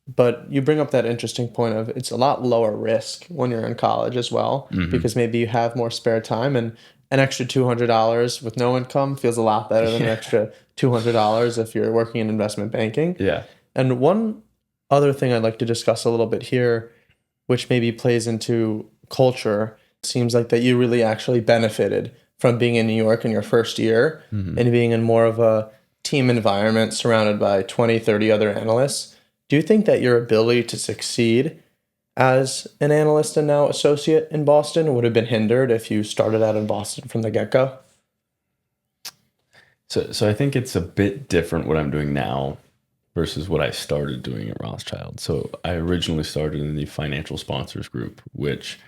[SPEAKER 2] But you bring up that interesting point of it's a lot lower risk when you're in college as well, because maybe you have more spare time, and an extra $200 with no income feels a lot better than an extra $200 if you're working in investment banking.
[SPEAKER 1] Yeah.
[SPEAKER 2] And one other thing I'd like to discuss a little bit here, which maybe plays into culture, seems like that you really actually benefited from being in New York in your first year and being in more of a team environment surrounded by 20, 30 other analysts. Do you think that your ability to succeed as an analyst and now associate in Boston would have been hindered if you started out in Boston from the get-go?
[SPEAKER 1] So I think it's a bit different what I'm doing now versus what I started doing at Rothschild. So I originally started in the financial sponsors group, which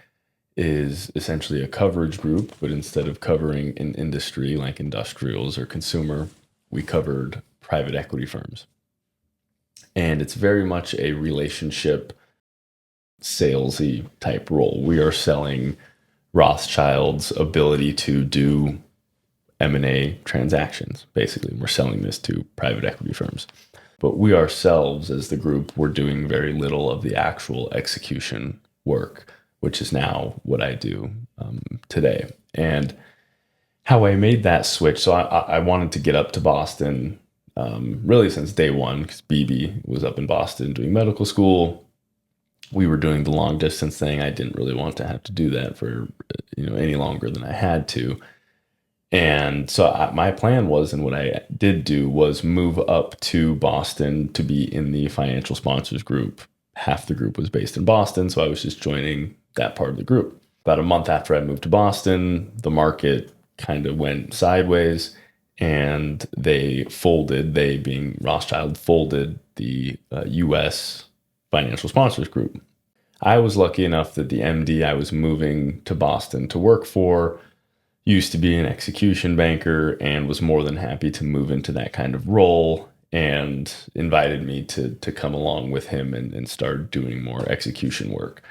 [SPEAKER 1] is essentially a coverage group, but instead of covering an industry like industrials or consumer, we covered private equity firms. And it's very much a relationship salesy type role. We are selling Rothschild's ability to do M&A transactions. Basically, we're selling this to private equity firms. But we ourselves, as the group, we're doing very little of the actual execution work, which is now what I do today. And how I made that switch, so I wanted to get up to Boston really since day one, because BB was up in Boston doing medical school. We were doing the long distance thing. I didn't really want to have to do that for any longer than I had to. And so my plan was, and what I did do was move up to Boston to be in the financial sponsors group. Half the group was based in Boston, so I was just joining that part of the group. About a month after I moved to Boston, the market kind of went sideways and they folded, they being Rothschild, folded the US financial sponsors group. I was lucky enough that the MD I was moving to Boston to work for used to be an execution banker and was more than happy to move into that kind of role and invited me to come along with him and start doing more execution work.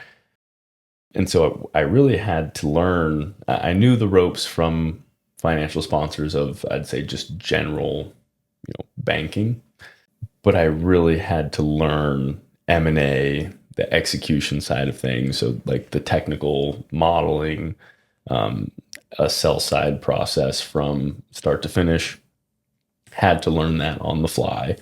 [SPEAKER 1] And so I really had to learn. I knew the ropes from financial sponsors of, I'd say, just general, banking, but I really had to learn M&A, the execution side of things. So like the technical modeling, a sell side process from start to finish. Had to learn that on the fly,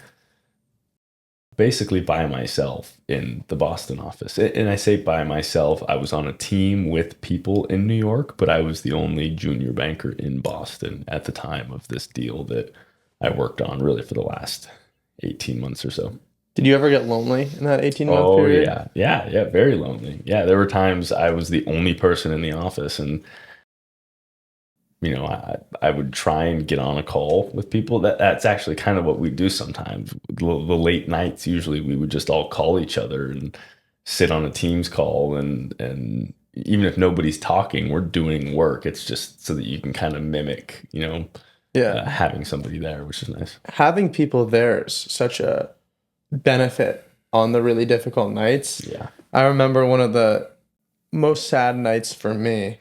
[SPEAKER 1] basically by myself in the Boston office. And I say by myself, I was on a team with people in New York, but I was the only junior banker in Boston at the time of this deal that I worked on really for the last 18 months or so.
[SPEAKER 2] Did you ever get lonely in that 18-month period?
[SPEAKER 1] Oh, yeah, very lonely. Yeah, there were times I was the only person in the office, and I would try and get on a call with people. That's actually kind of what we do sometimes. The late nights, usually we would just all call each other and sit on a Teams call, and even if nobody's talking, we're doing work. It's just so that you can kind of mimic, having somebody there, which is nice.
[SPEAKER 2] Having people there is such a benefit on the really difficult nights.
[SPEAKER 1] Yeah.
[SPEAKER 2] I remember one of the most sad nights for me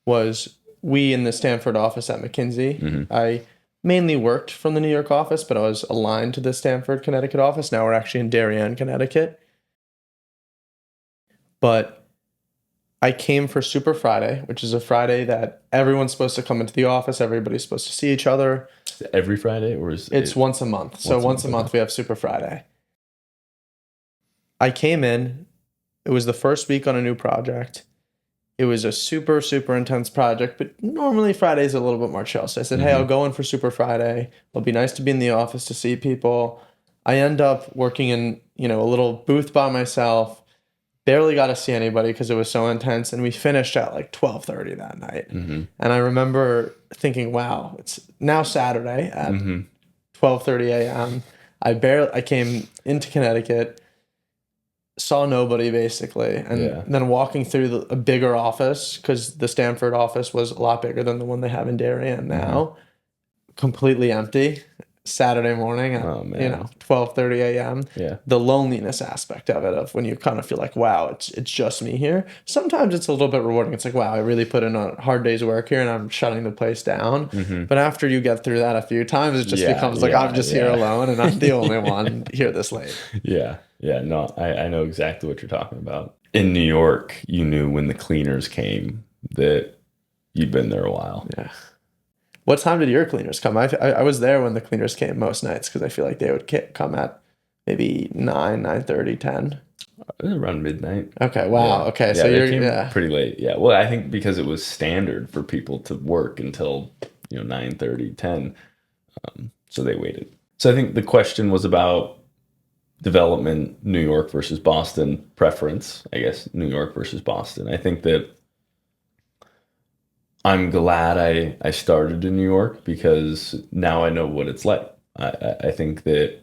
[SPEAKER 2] was we in the Stanford office at McKinsey.
[SPEAKER 1] Mm-hmm.
[SPEAKER 2] I mainly worked from the New York office, but I was aligned to the Stanford, Connecticut office. Now we're actually in Darien, Connecticut. But I came for Super Friday, which is a Friday that everyone's supposed to come into the office. Everybody's supposed to see each other.
[SPEAKER 1] Is it every Friday, or is
[SPEAKER 2] it's once a month? So once a month we have Super Friday. I came in. It was the first week on a new project. It was a super, super intense project, but normally Friday's a little bit more chill. So I said, hey, I'll go in for Super Friday. It'll be nice to be in the office to see people. I end up working in, a little booth by myself. Barely got to see anybody because it was so intense. And we finished at like 12:30 that night.
[SPEAKER 1] Mm-hmm.
[SPEAKER 2] And I remember thinking, wow, it's now Saturday at 12:30 a.m. I came into Connecticut, saw nobody basically, and then walking through a bigger office, because the Stanford office was a lot bigger than the one they have in Darien now, completely empty. Saturday morning at 12:30 a.m.
[SPEAKER 1] Yeah.
[SPEAKER 2] The loneliness aspect of it, of when you kind of feel like, wow, it's just me here. Sometimes it's a little bit rewarding. It's like, wow, I really put in a hard day's work here and I'm shutting the place down. But after you get through that a few times, it just becomes like, I'm just here alone and I'm the only one here this late.
[SPEAKER 1] Yeah. No, I know exactly what you're talking about. In New York, you knew when the cleaners came that you'd been there a while.
[SPEAKER 2] Yeah. What time did your cleaners come? I was there when the cleaners came most nights, because I feel like they would come at maybe 9:30, 10.
[SPEAKER 1] It was around midnight.
[SPEAKER 2] Okay. Wow.
[SPEAKER 1] Yeah.
[SPEAKER 2] Okay.
[SPEAKER 1] Yeah,
[SPEAKER 2] So
[SPEAKER 1] they
[SPEAKER 2] you're
[SPEAKER 1] came pretty late. Yeah. Well, I think because it was standard for people to work until 9:30, 10. So they waited. So I think the question was about development, New York versus Boston preference, I guess, New York versus Boston. I think that I'm glad I started in New York because now I know what it's like. I think that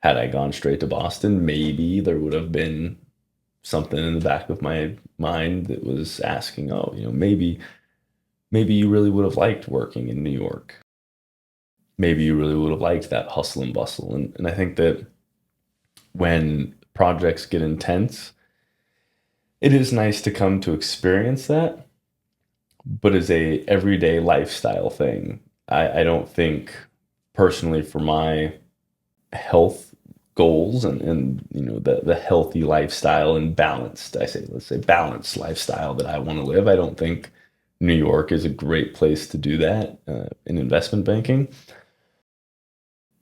[SPEAKER 1] had I gone straight to Boston, maybe there would have been something in the back of my mind that was asking, oh, maybe you really would have liked working in New York. Maybe you really would have liked that hustle and bustle. And I think that when projects get intense, it is nice to come to experience that, but as a everyday lifestyle thing, I don't think personally for my health goals and the healthy lifestyle and balanced, let's say balanced lifestyle that I want to live, I don't think New York is a great place to do that in investment banking.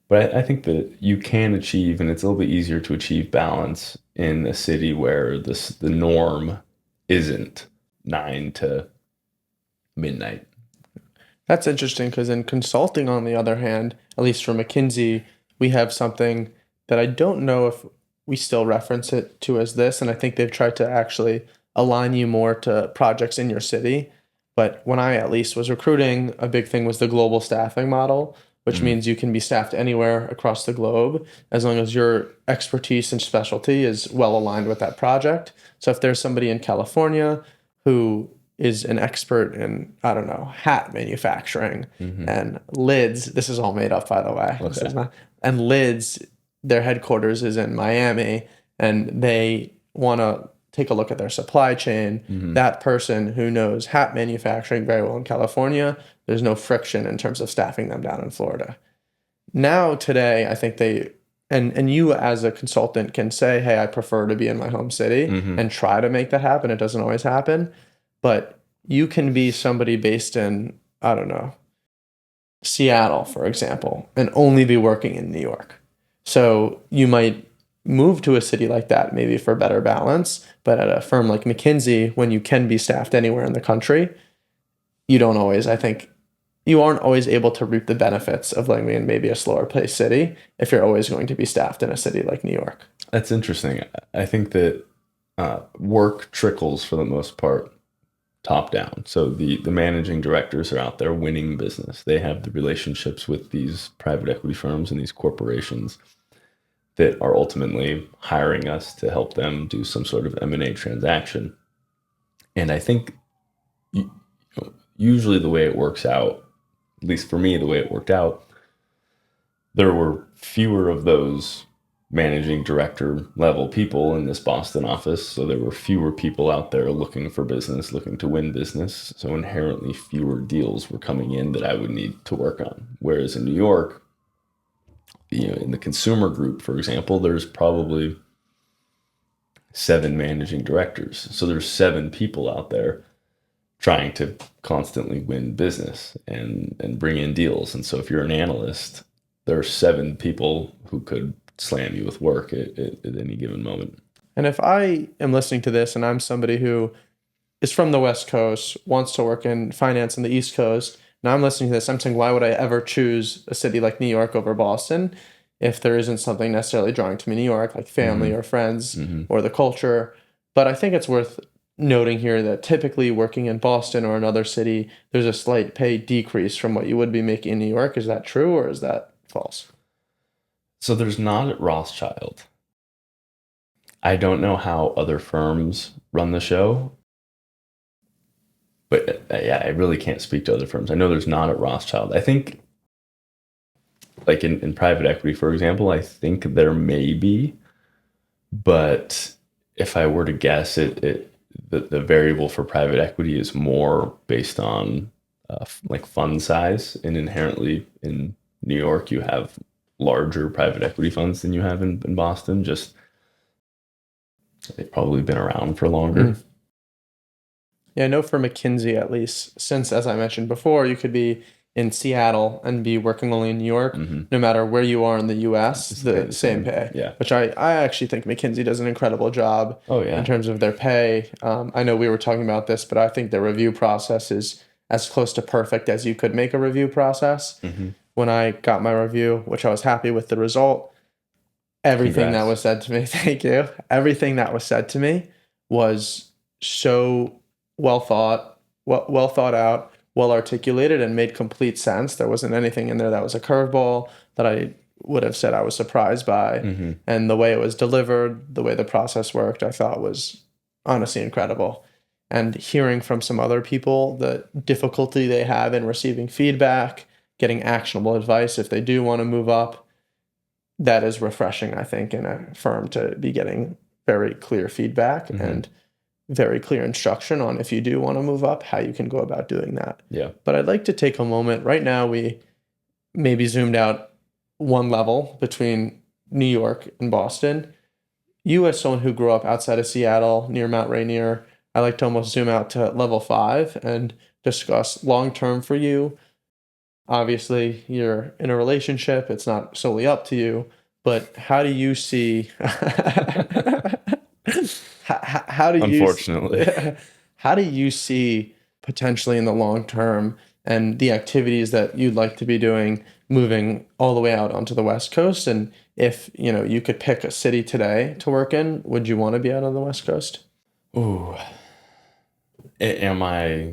[SPEAKER 1] But I think that you can achieve, and it's a little bit easier to achieve balance in a city where the norm isn't 9 to midnight.
[SPEAKER 2] That's interesting because in consulting, on the other hand, at least for McKinsey, we have something that I don't know if we still reference it to as this, and I think they've tried to actually align you more to projects in your city. But when I at least was recruiting, a big thing was the global staffing model, which means you can be staffed anywhere across the globe as long as your expertise and specialty is well aligned with that project. So if there's somebody in California who is an expert in, I don't know, hat manufacturing and lids. This is all made up, by the way. This is not, and lids, their headquarters is in Miami, and they want to take a look at their supply chain. That person who knows hat manufacturing very well in California, there's no friction in terms of staffing them down in Florida. Now, today, I think and you as a consultant can say, hey, I prefer to be in my home city and try to make that happen. It doesn't always happen. But you can be somebody based in, I don't know, Seattle, for example, and only be working in New York. So you might move to a city like that, maybe for better balance. But at a firm like McKinsey, when you can be staffed anywhere in the country, you don't always, I think, you aren't always able to reap the benefits of living in maybe a slower paced city if you're always going to be staffed in a city like New York.
[SPEAKER 1] That's interesting. I think that work trickles for the most part top down. So the managing directors are out there winning business. They have the relationships with these private equity firms and these corporations that are ultimately hiring us to help them do some sort of M&A transaction. And I think usually the way it works out, at least for me, the way it worked out, there were fewer of those managing director level people in this Boston office. So there were fewer people out there looking for business, looking to win business. So inherently fewer deals were coming in that I would need to work on. Whereas in New York, in the consumer group, for example, there's probably 7 managing directors. So there's 7 people out there trying to constantly win business and bring in deals. And so if you're an analyst, there are 7 people who could slam you with work at any given moment.
[SPEAKER 2] And if I am listening to this and I'm somebody who is from the West Coast, wants to work in finance on the East Coast, now I'm listening to this, I'm saying, why would I ever choose a city like New York over Boston if there isn't something necessarily drawing to me New York, like family or friends or the culture? But I think it's worth noting here that typically working in Boston or another city, there's a slight pay decrease from what you would be making in New York. Is that true or is that false?
[SPEAKER 1] So there's not at Rothschild. I don't know how other firms run the show, but yeah, I really can't speak to other firms. I know there's not at Rothschild. I think, like in private equity, for example, I think there may be, but if I were to guess, the variable for private equity is more based on like fund size, and inherently in New York, you have larger private equity funds than you have in Boston. Just they've probably been around for longer.
[SPEAKER 2] Yeah, I know for McKinsey, at least, since, as I mentioned before, you could be in Seattle and be working only in New York, no matter where you are in the US, the same pay.
[SPEAKER 1] Yeah.
[SPEAKER 2] Which I actually think McKinsey does an incredible job in terms of their pay. I know we were talking about this, but I think their review process is as close to perfect as you could make a review process. When I got my review, which I was happy with the result, Everything that
[SPEAKER 1] Congrats.
[SPEAKER 2] was said to me, thank you. Everything that was said to me was so well thought out, well articulated, and made complete sense. There wasn't anything in there that was a curveball that I would have said I was surprised by.
[SPEAKER 1] Mm-hmm.
[SPEAKER 2] And the way it was delivered, the way the process worked, I thought was honestly incredible. And hearing from some other people the difficulty they have in receiving feedback, getting actionable advice if they do want to move up, that is refreshing, I think, in a firm to be getting very clear feedback
[SPEAKER 1] Mm-hmm.
[SPEAKER 2] and very clear instruction on if you do want to move up, how you can go about doing that.
[SPEAKER 1] Yeah.
[SPEAKER 2] But I'd like to take a moment. Right now, we maybe zoomed out one level between New York and Boston. You, as someone who grew up outside of Seattle near Mount Rainier, I like to almost zoom out to level 5 and discuss long term for you. Obviously, you're in a relationship. It's not solely up to you, but how do you see how do you
[SPEAKER 1] Unfortunately.
[SPEAKER 2] how do you see potentially in the long term and the activities that you'd like to be doing moving all the way out onto the West Coast? And if, you could pick a city today to work in, would you want to be out on the West Coast?
[SPEAKER 1] Ooh. Am I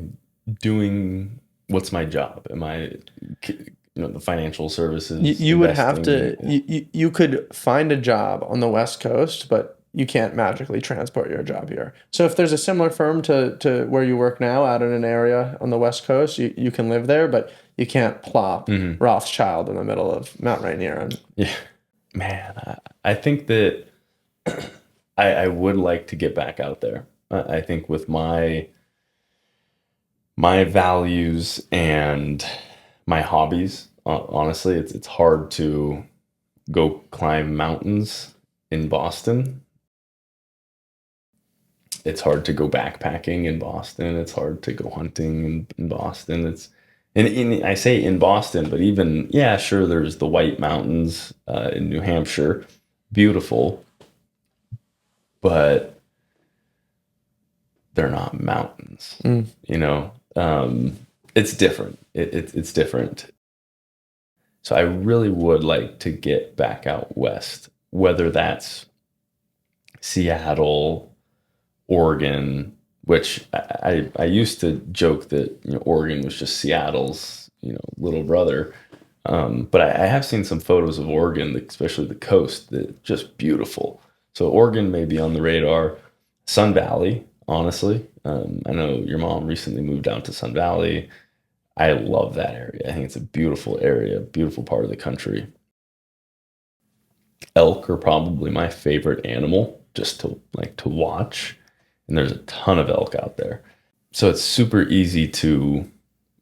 [SPEAKER 1] doing, what's my job? Am I, the financial services?
[SPEAKER 2] You would have to,
[SPEAKER 1] investing?
[SPEAKER 2] you could find a job on the West Coast, but you can't magically transport your job here. So if there's a similar firm to where you work now out in an area on the West Coast, you can live there, but you can't plop
[SPEAKER 1] Mhm.
[SPEAKER 2] Rothschild in the middle of Mount Rainier. And
[SPEAKER 1] Yeah. Man, I think that I would like to get back out there. I think with my values and my hobbies, honestly, it's hard to go climb mountains in Boston. It's hard to go backpacking in Boston. It's hard to go hunting in Boston. And I say in Boston, but even, yeah, sure, there's the White Mountains in New Hampshire, beautiful, but they're not mountains.
[SPEAKER 2] Mm.
[SPEAKER 1] It's different. It's different. So I really would like to get back out west, whether that's Seattle, Oregon, which I used to joke that Oregon was just Seattle's little brother, but I have seen some photos of Oregon, especially the coast, that just beautiful. So Oregon may be on the radar. Sun Valley, honestly, I know your mom recently moved down to Sun Valley. I love that area. I think it's a beautiful area, beautiful part of the country. Elk are probably my favorite animal, just to watch. And there's a ton of elk out there. So it's super easy to,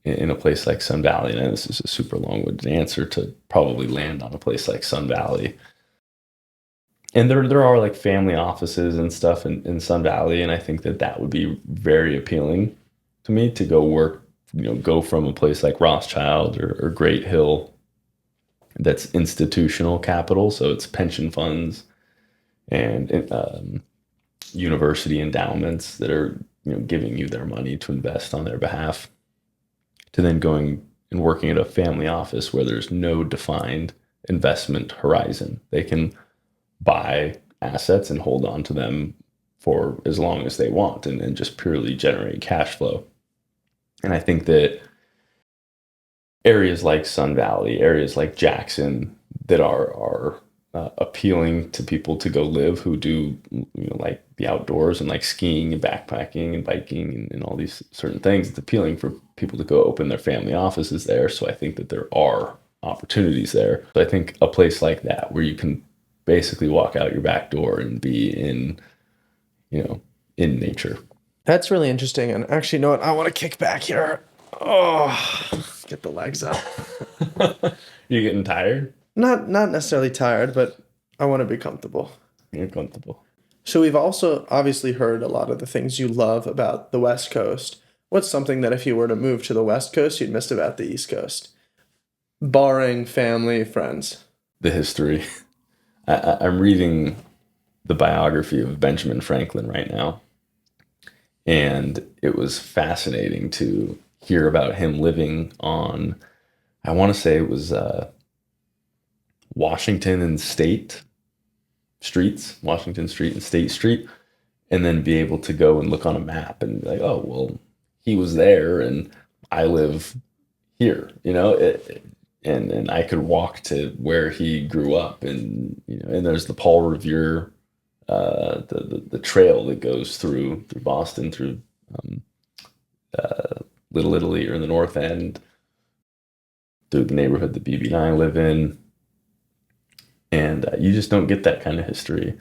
[SPEAKER 1] in a place like Sun Valley, and this is a super long-winded answer, to probably land on a place like Sun Valley. And there are like family offices and stuff in Sun Valley, and I think that would be very appealing to me to go work, go from a place like Rothschild or Great Hill that's institutional capital, so it's pension funds and university endowments that are giving you their money to invest on their behalf, to then going and working at a family office where there's no defined investment horizon. They can buy assets and hold on to them for as long as they want and just purely generate cash flow. And I think that areas like Sun Valley, areas like Jackson, that are appealing to people to go live who do like the outdoors and like skiing and backpacking and biking and all these certain things. It's appealing for people to go open their family offices there. So I think that there are opportunities there. So I think a place like that where you can basically walk out your back door and be in nature.
[SPEAKER 2] that's really interesting. And actually, you know what? I want to kick back here. Oh, get the legs up.
[SPEAKER 1] You're getting tired?
[SPEAKER 2] Not necessarily tired, but I want to be comfortable.
[SPEAKER 1] You're comfortable.
[SPEAKER 2] So we've also obviously heard a lot of the things you love about the West Coast. What's something that if you were to move to the West Coast, you'd miss about the East Coast? Barring family, friends.
[SPEAKER 1] The history. I'm reading the biography of Benjamin Franklin right now, and it was fascinating to hear about him living on, I want to say it was Washington and State, streets, Washington Street and State Street, and then be able to go and look on a map and be like, oh, well, he was there and I live here, and I could walk to where he grew up, and and there's the Paul Revere, the trail that goes through Boston, through um, Little Italy or in the North End, through the neighborhood that BB and I live in, and you just don't get that kind of history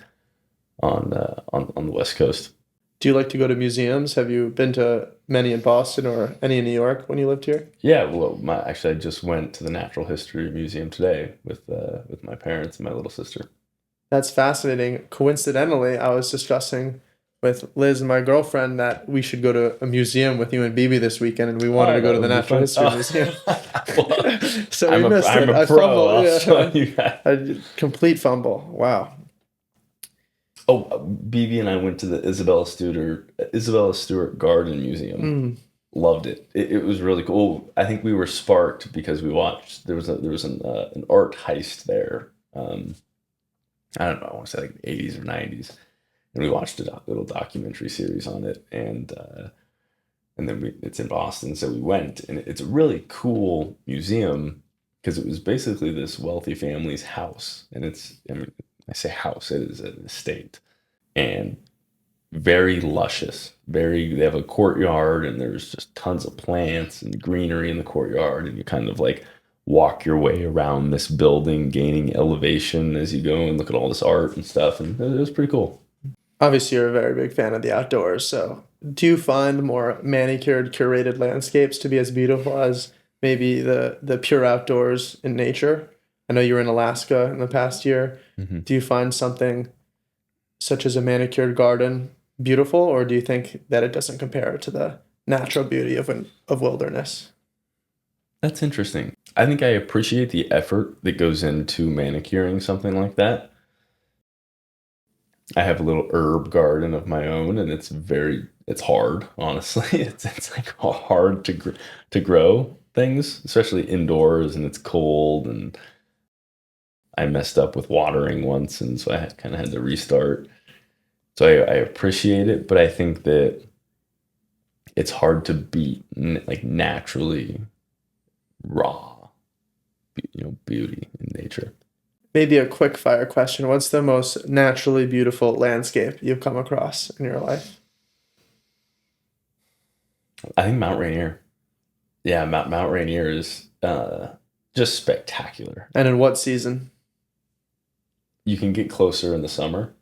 [SPEAKER 1] on the West Coast.
[SPEAKER 2] Do you like to go to museums? Have you been to many in Boston or any in New York when you lived here?
[SPEAKER 1] Yeah, well, actually, I just went to the Natural History Museum today with my parents and my little sister.
[SPEAKER 2] That's fascinating. Coincidentally, I was discussing with Liz and my girlfriend that we should go to a museum with you and BB this weekend, and we wanted to go to the Natural History Museum.
[SPEAKER 1] Well,
[SPEAKER 2] So we missed it.
[SPEAKER 1] I'm a pro.
[SPEAKER 2] Yeah. A complete fumble. Wow.
[SPEAKER 1] Oh, BB and I went to the Isabella Stewart Garden Museum. Loved it. It was really cool. I think we were sparked because we watched. There was an art heist there. I don't know. I want to say like the 80s or 90s, and we watched a little documentary series on it, and then it's in Boston, so we went, and it's a really cool museum because it was basically this wealthy family's house, and I say house, it is an estate, and very luscious. They have a courtyard, and there's just tons of plants and greenery in the courtyard, and you kind of like walk your way around this building, gaining elevation as you go and look at all this art and stuff, and it was pretty cool.
[SPEAKER 2] Obviously, you're a very big fan of the outdoors, so do you find more manicured, curated landscapes to be as beautiful as maybe the pure outdoors in nature? I know you were in Alaska in the past year.
[SPEAKER 1] Mm-hmm.
[SPEAKER 2] Do you find something such as a manicured garden beautiful, or do you think that it doesn't compare to the natural beauty of wilderness?
[SPEAKER 1] That's interesting. I think I appreciate the effort that goes into manicuring something like that. I have a little herb garden of my own, and it's hard, honestly. It's like hard to grow things, especially indoors, and it's cold, and I messed up with watering once, and so I kind of had to restart. So I appreciate it, but I think that it's hard to beat like naturally raw, beauty in nature.
[SPEAKER 2] Maybe a quick fire question. What's the most naturally beautiful landscape you've come across in your life?
[SPEAKER 1] I think Mount Rainier. Yeah, Mount Rainier is just spectacular.
[SPEAKER 2] And in what season?
[SPEAKER 1] You can get closer in the summer.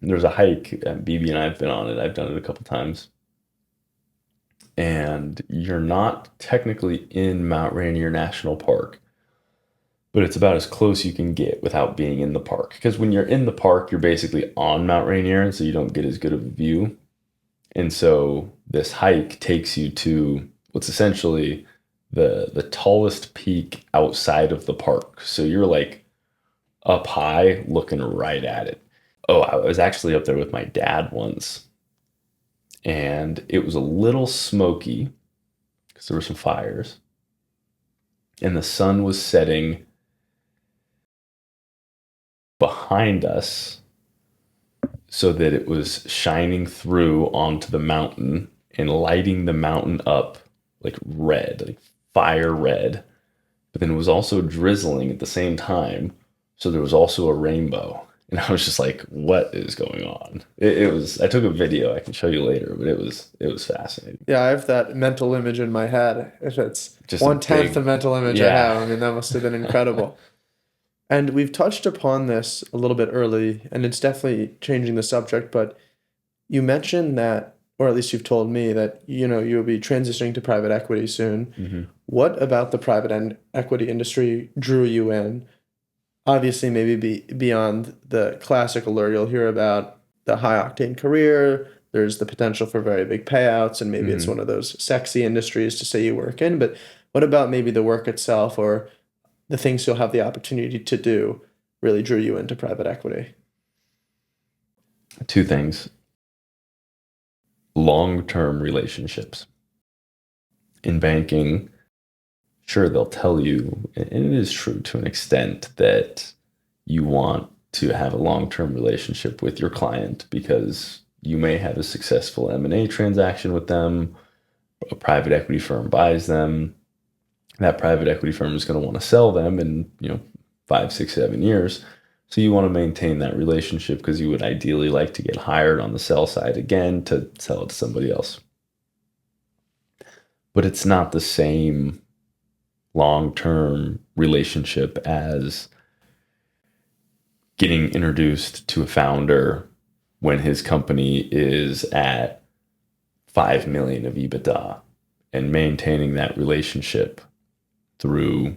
[SPEAKER 1] There's a hike, BB and I have been on it. I've done it a couple times. And you're not technically in Mount Rainier National Park, but it's about as close you can get without being in the park. Because when you're in the park, you're basically on Mount Rainier, and so you don't get as good of a view. And so this hike takes you to what's essentially the tallest peak outside of the park. So you're like up high looking right at it. Oh, I was actually up there with my dad once, and it was a little smoky because there were some fires, and the sun was setting behind us so that it was shining through onto the mountain and lighting the mountain up like red, like fire red. But then it was also drizzling at the same time, so there was also a rainbow. And I was just like, what is going on? It was, I took a video, I can show you later, but it was fascinating.
[SPEAKER 2] Yeah, I have that mental image in my head. If it's
[SPEAKER 1] Just
[SPEAKER 2] 1/10 the mental image I have,
[SPEAKER 1] Yeah.
[SPEAKER 2] I mean, that must have been incredible. And we've touched upon this a little bit early, and it's definitely changing the subject, but you mentioned that, or at least you've told me that, you'll be transitioning to private equity soon.
[SPEAKER 1] Mm-hmm.
[SPEAKER 2] What about the private equity industry drew you in? Obviously, maybe beyond the classic allure you'll hear about the high-octane career, there's the potential for very big payouts, and maybe it's one of those sexy industries to say you work in. But what about maybe the work itself or the things you'll have the opportunity to do really drew you into private equity?
[SPEAKER 1] Two things. Long-term relationships. In banking, sure, they'll tell you, and it is true to an extent, that you want to have a long-term relationship with your client, because you may have a successful M&A transaction with them. A private equity firm buys them. That private equity firm is going to want to sell them in 5, 6, 7 years. So you want to maintain that relationship because you would ideally like to get hired on the sell side again to sell it to somebody else. But it's not the same long-term relationship as getting introduced to a founder when his company is at 5 million of EBITDA and maintaining that relationship through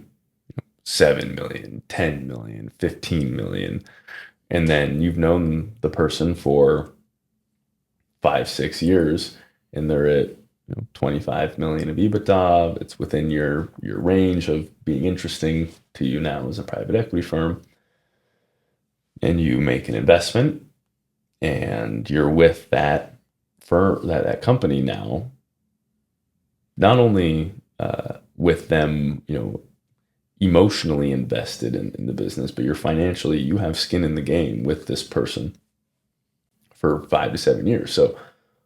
[SPEAKER 1] 7 million, 10 million, 15 million. And then you've known the person for 5, 6 years and they're at 25 million of EBITDA. It's within your range of being interesting to you now as a private equity firm. And you make an investment and you're with that firm, that company now, not only with them, emotionally invested in the business, but you're financially, you have skin in the game with this person for 5 to 7 years. So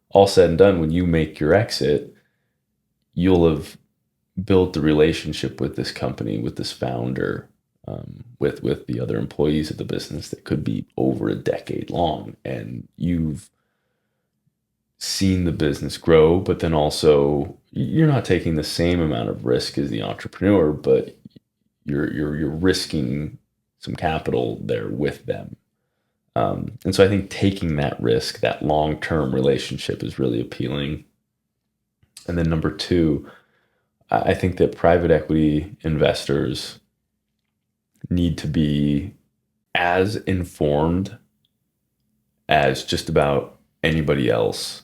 [SPEAKER 1] all said and done, when you make your exit, you'll have built the relationship with this company, with this founder, with the other employees of the business that could be over a decade long. And you've seen the business grow, but then also you're not taking the same amount of risk as the entrepreneur, but you're risking some capital there with them. And so I think taking that risk, that long-term relationship, is really appealing. And then number two, I think that private equity investors need to be as informed as just about anybody else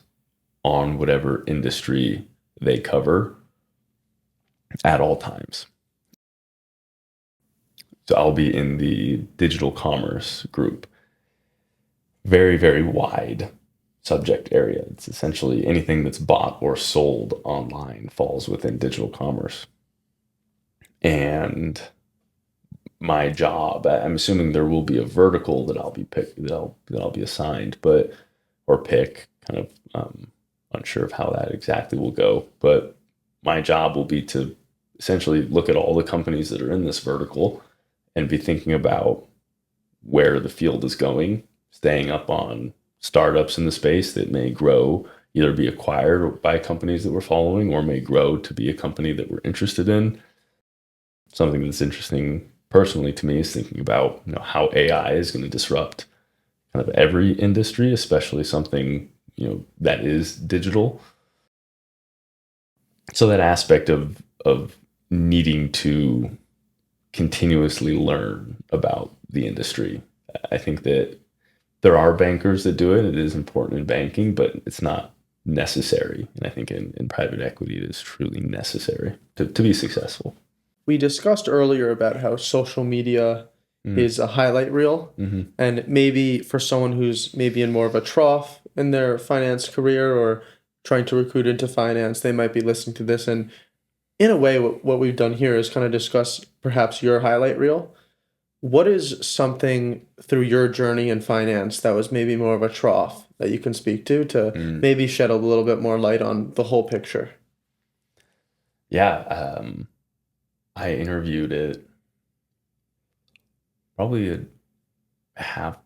[SPEAKER 1] on whatever industry they cover at all times. So I'll be in the digital commerce group. Very, very wide subject area. It's essentially anything that's bought or sold online falls within digital commerce. And my job, I'm assuming there will be a vertical that I'll be picked, that I'll be assigned, or pick, kind of unsure of how that exactly will go. But my job will be to essentially look at all the companies that are in this vertical and be thinking about where the field is going, staying up on startups in the space that may grow, either be acquired by companies that we're following or may grow to be a company that we're interested in. Something that's interesting personally to me is thinking about how AI is going to disrupt kind of every industry, especially something that is digital. So that aspect of needing to continuously learn about the industry. I think that there are bankers that do it. It is important in banking, but it's not necessary. And I think in private equity, it is truly necessary to be successful.
[SPEAKER 2] We discussed earlier about how social media is a highlight reel.
[SPEAKER 1] Mm-hmm.
[SPEAKER 2] And maybe for someone who's maybe in more of a trough in their finance career or trying to recruit into finance, they might be listening to this. And in a way, what we've done here is kind of discuss perhaps your highlight reel. What is something through your journey in finance that was maybe more of a trough that you can speak to maybe shed a little bit more light on the whole picture?
[SPEAKER 1] Yeah. I interviewed at probably a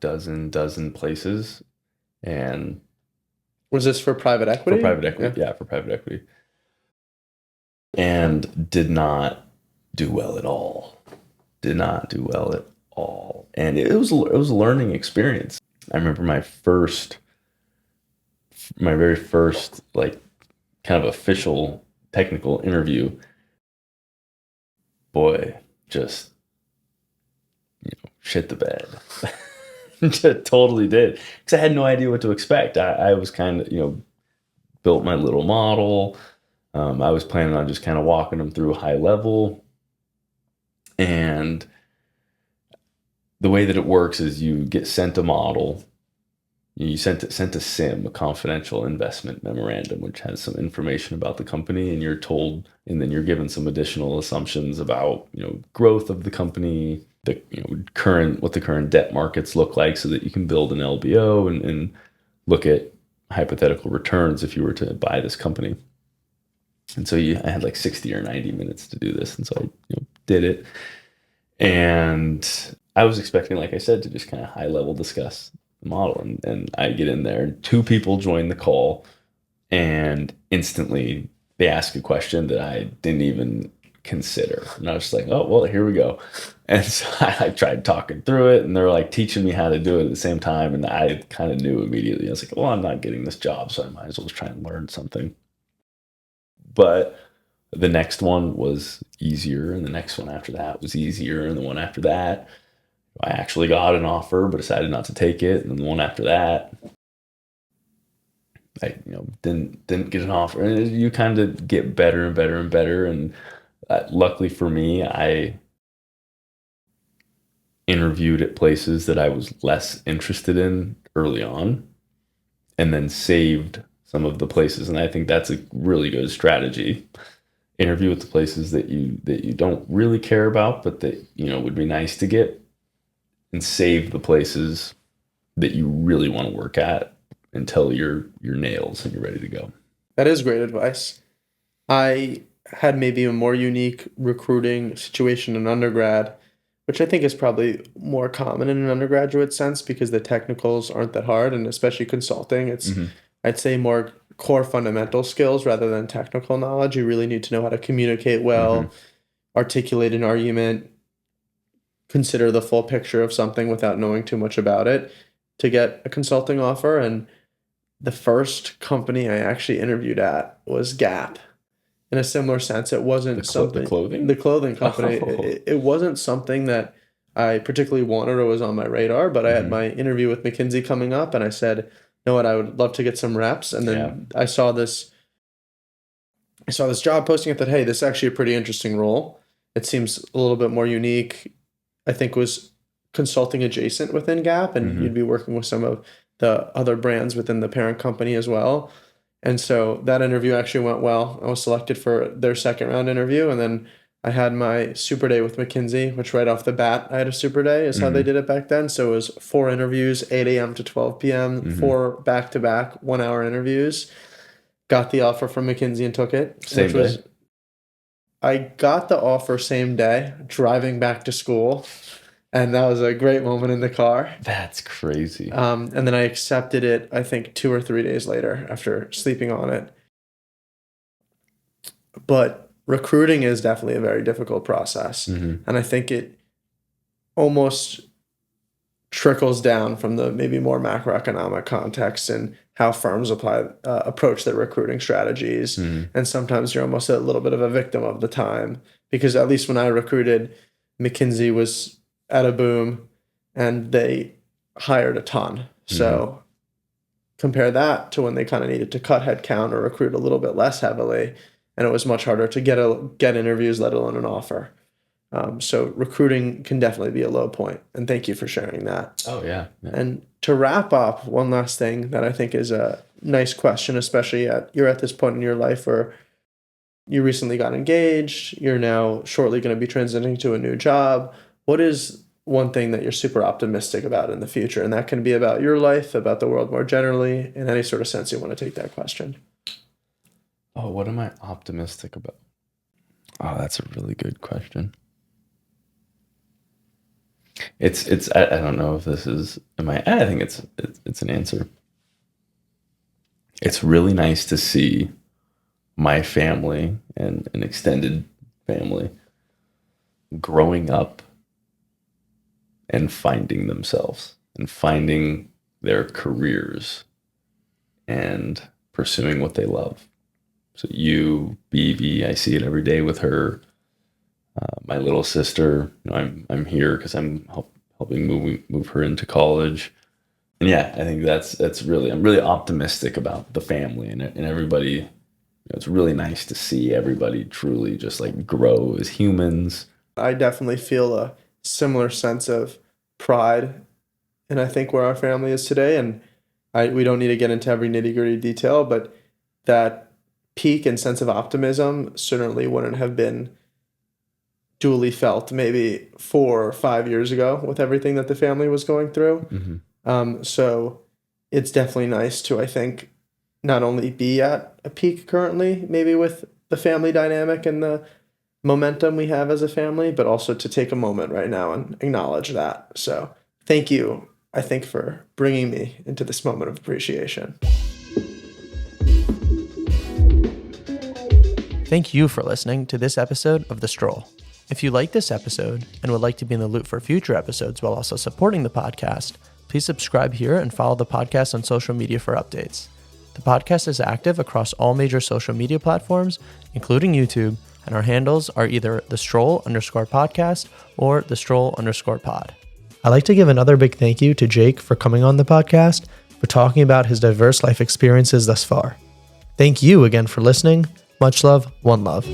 [SPEAKER 1] dozen places. And
[SPEAKER 2] was this for private equity?
[SPEAKER 1] For private equity, yeah, for private equity. And did not do well at all. Did not do well at all. And it was a learning experience. I remember my very first like kind of official technical interview. Boy, just shit the bed. Just totally did, because I had no idea what to expect. I was kind of built my little model. I was planning on just kind of walking them through high level. And the way that it works is you get sent a model. You sent a SIM, a confidential investment memorandum, which has some information about the company, and you're told, and then you're given some additional assumptions about growth of the company, the what the current debt markets look like so that you can build an LBO and look at hypothetical returns if you were to buy this company. And so I had like 60 or 90 minutes to do this. And so I did it. And I was expecting, like I said, to just kind of high level discuss the model. And I get in there and two people join the call and instantly they ask a question that I didn't even consider. And I was just like, oh, well, here we go. And so I tried talking through it and they're like teaching me how to do it at the same time. And I kind of knew immediately. I was like, well, I'm not getting this job, so I might as well just try and learn something. But the next one was easier, and the next one after that was easier, and the one after that, I actually got an offer, but decided not to take it. And the one after that, I didn't get an offer. And you kind of get better and better and better. And luckily for me, I interviewed at places that I was less interested in early on, and then saved some of the places. And I think that's a really good strategy. Interview with the places that you don't really care about, but that would be nice to get, and save the places that you really want to work at until your nails and you're ready to go.
[SPEAKER 2] That is great advice. I had maybe a more unique recruiting situation in undergrad, which I think is probably more common in an undergraduate sense because the technicals aren't that hard, and especially consulting, it's I'd say more core fundamental skills rather than technical knowledge. You really need to know how to communicate well, articulate an argument, consider the full picture of something without knowing too much about it to get a consulting offer. And the first company I actually interviewed at was Gap. In a similar sense, it wasn't something... The clothing company.
[SPEAKER 1] Oh.
[SPEAKER 2] It wasn't something that I particularly wanted or was on my radar, but I had my interview with McKinsey coming up, and I said, you know what, I would love to get some reps. And then I saw this job posting. I thought, hey, this is actually a pretty interesting role. It seems a little bit more unique. I think was consulting adjacent within Gap, and you'd be working with some of the other brands within the parent company as well. And so that interview actually went well. I was selected for their second round interview, and then I had my super day with McKinsey, which right off the bat, I had a super day is how they did it back then. So it was 4 interviews, 8 a.m. to 12 p.m., 4 back-to-back 1-hour interviews. Got the offer from McKinsey and took it.
[SPEAKER 1] Same day?
[SPEAKER 2] I got the offer same day, driving back to school. And that was a great moment in the car.
[SPEAKER 1] That's crazy.
[SPEAKER 2] And then I accepted it, I think, 2 or 3 days later after sleeping on it. But recruiting is definitely a very difficult process. And I think it almost trickles down from the maybe more macroeconomic context and how firms approach their recruiting strategies. And sometimes you're almost a little bit of a victim of the time, because at least when I recruited, McKinsey was at a boom and they hired a ton. So compare that to when they kind of needed to cut headcount or recruit a little bit less heavily, and it was much harder to get interviews, let alone an offer. So recruiting can definitely be a low point, and thank you for sharing that.
[SPEAKER 1] Oh, yeah.
[SPEAKER 2] And to wrap up, one last thing that I think is a nice question, especially you're at this point in your life where you recently got engaged, you're now shortly going to be transitioning to a new job. What is one thing that you're super optimistic about in the future? And that can be about your life, about the world more generally, in any sort of sense you want to take that question.
[SPEAKER 1] Oh, what am I optimistic about? Oh, that's a really good question. It's I don't know if this is I think it's an answer. It's really nice to see my family and an extended family growing up and finding themselves and finding their careers and pursuing what they love. So BB, I see it every day with her. My little sister, I'm here because I'm helping move her into college. And yeah, I think I'm really optimistic about the family and everybody. It's really nice to see everybody truly just like grow as humans.
[SPEAKER 2] I definitely feel a similar sense of pride, and I think where our family is today. And we don't need to get into every nitty-gritty detail, but that peak and sense of optimism certainly wouldn't have been duly felt maybe 4 or 5 years ago with everything that the family was going through. So it's definitely nice to, I think, not only be at a peak currently, maybe with the family dynamic and the momentum we have as a family, but also to take a moment right now and acknowledge that. So thank you, I think, for bringing me into this moment of appreciation. Thank you for listening to this episode of The Stroll. If you like this episode and would like to be in the loop for future episodes while also supporting the podcast, please subscribe here and follow the podcast on social media for updates. The podcast is active across all major social media platforms, including YouTube, and our handles are either the Stroll_podcast or the Stroll_pod. I'd like to give another big thank you to Jake for coming on the podcast, for talking about his diverse life experiences thus far. Thank you again for listening. Much love, one love.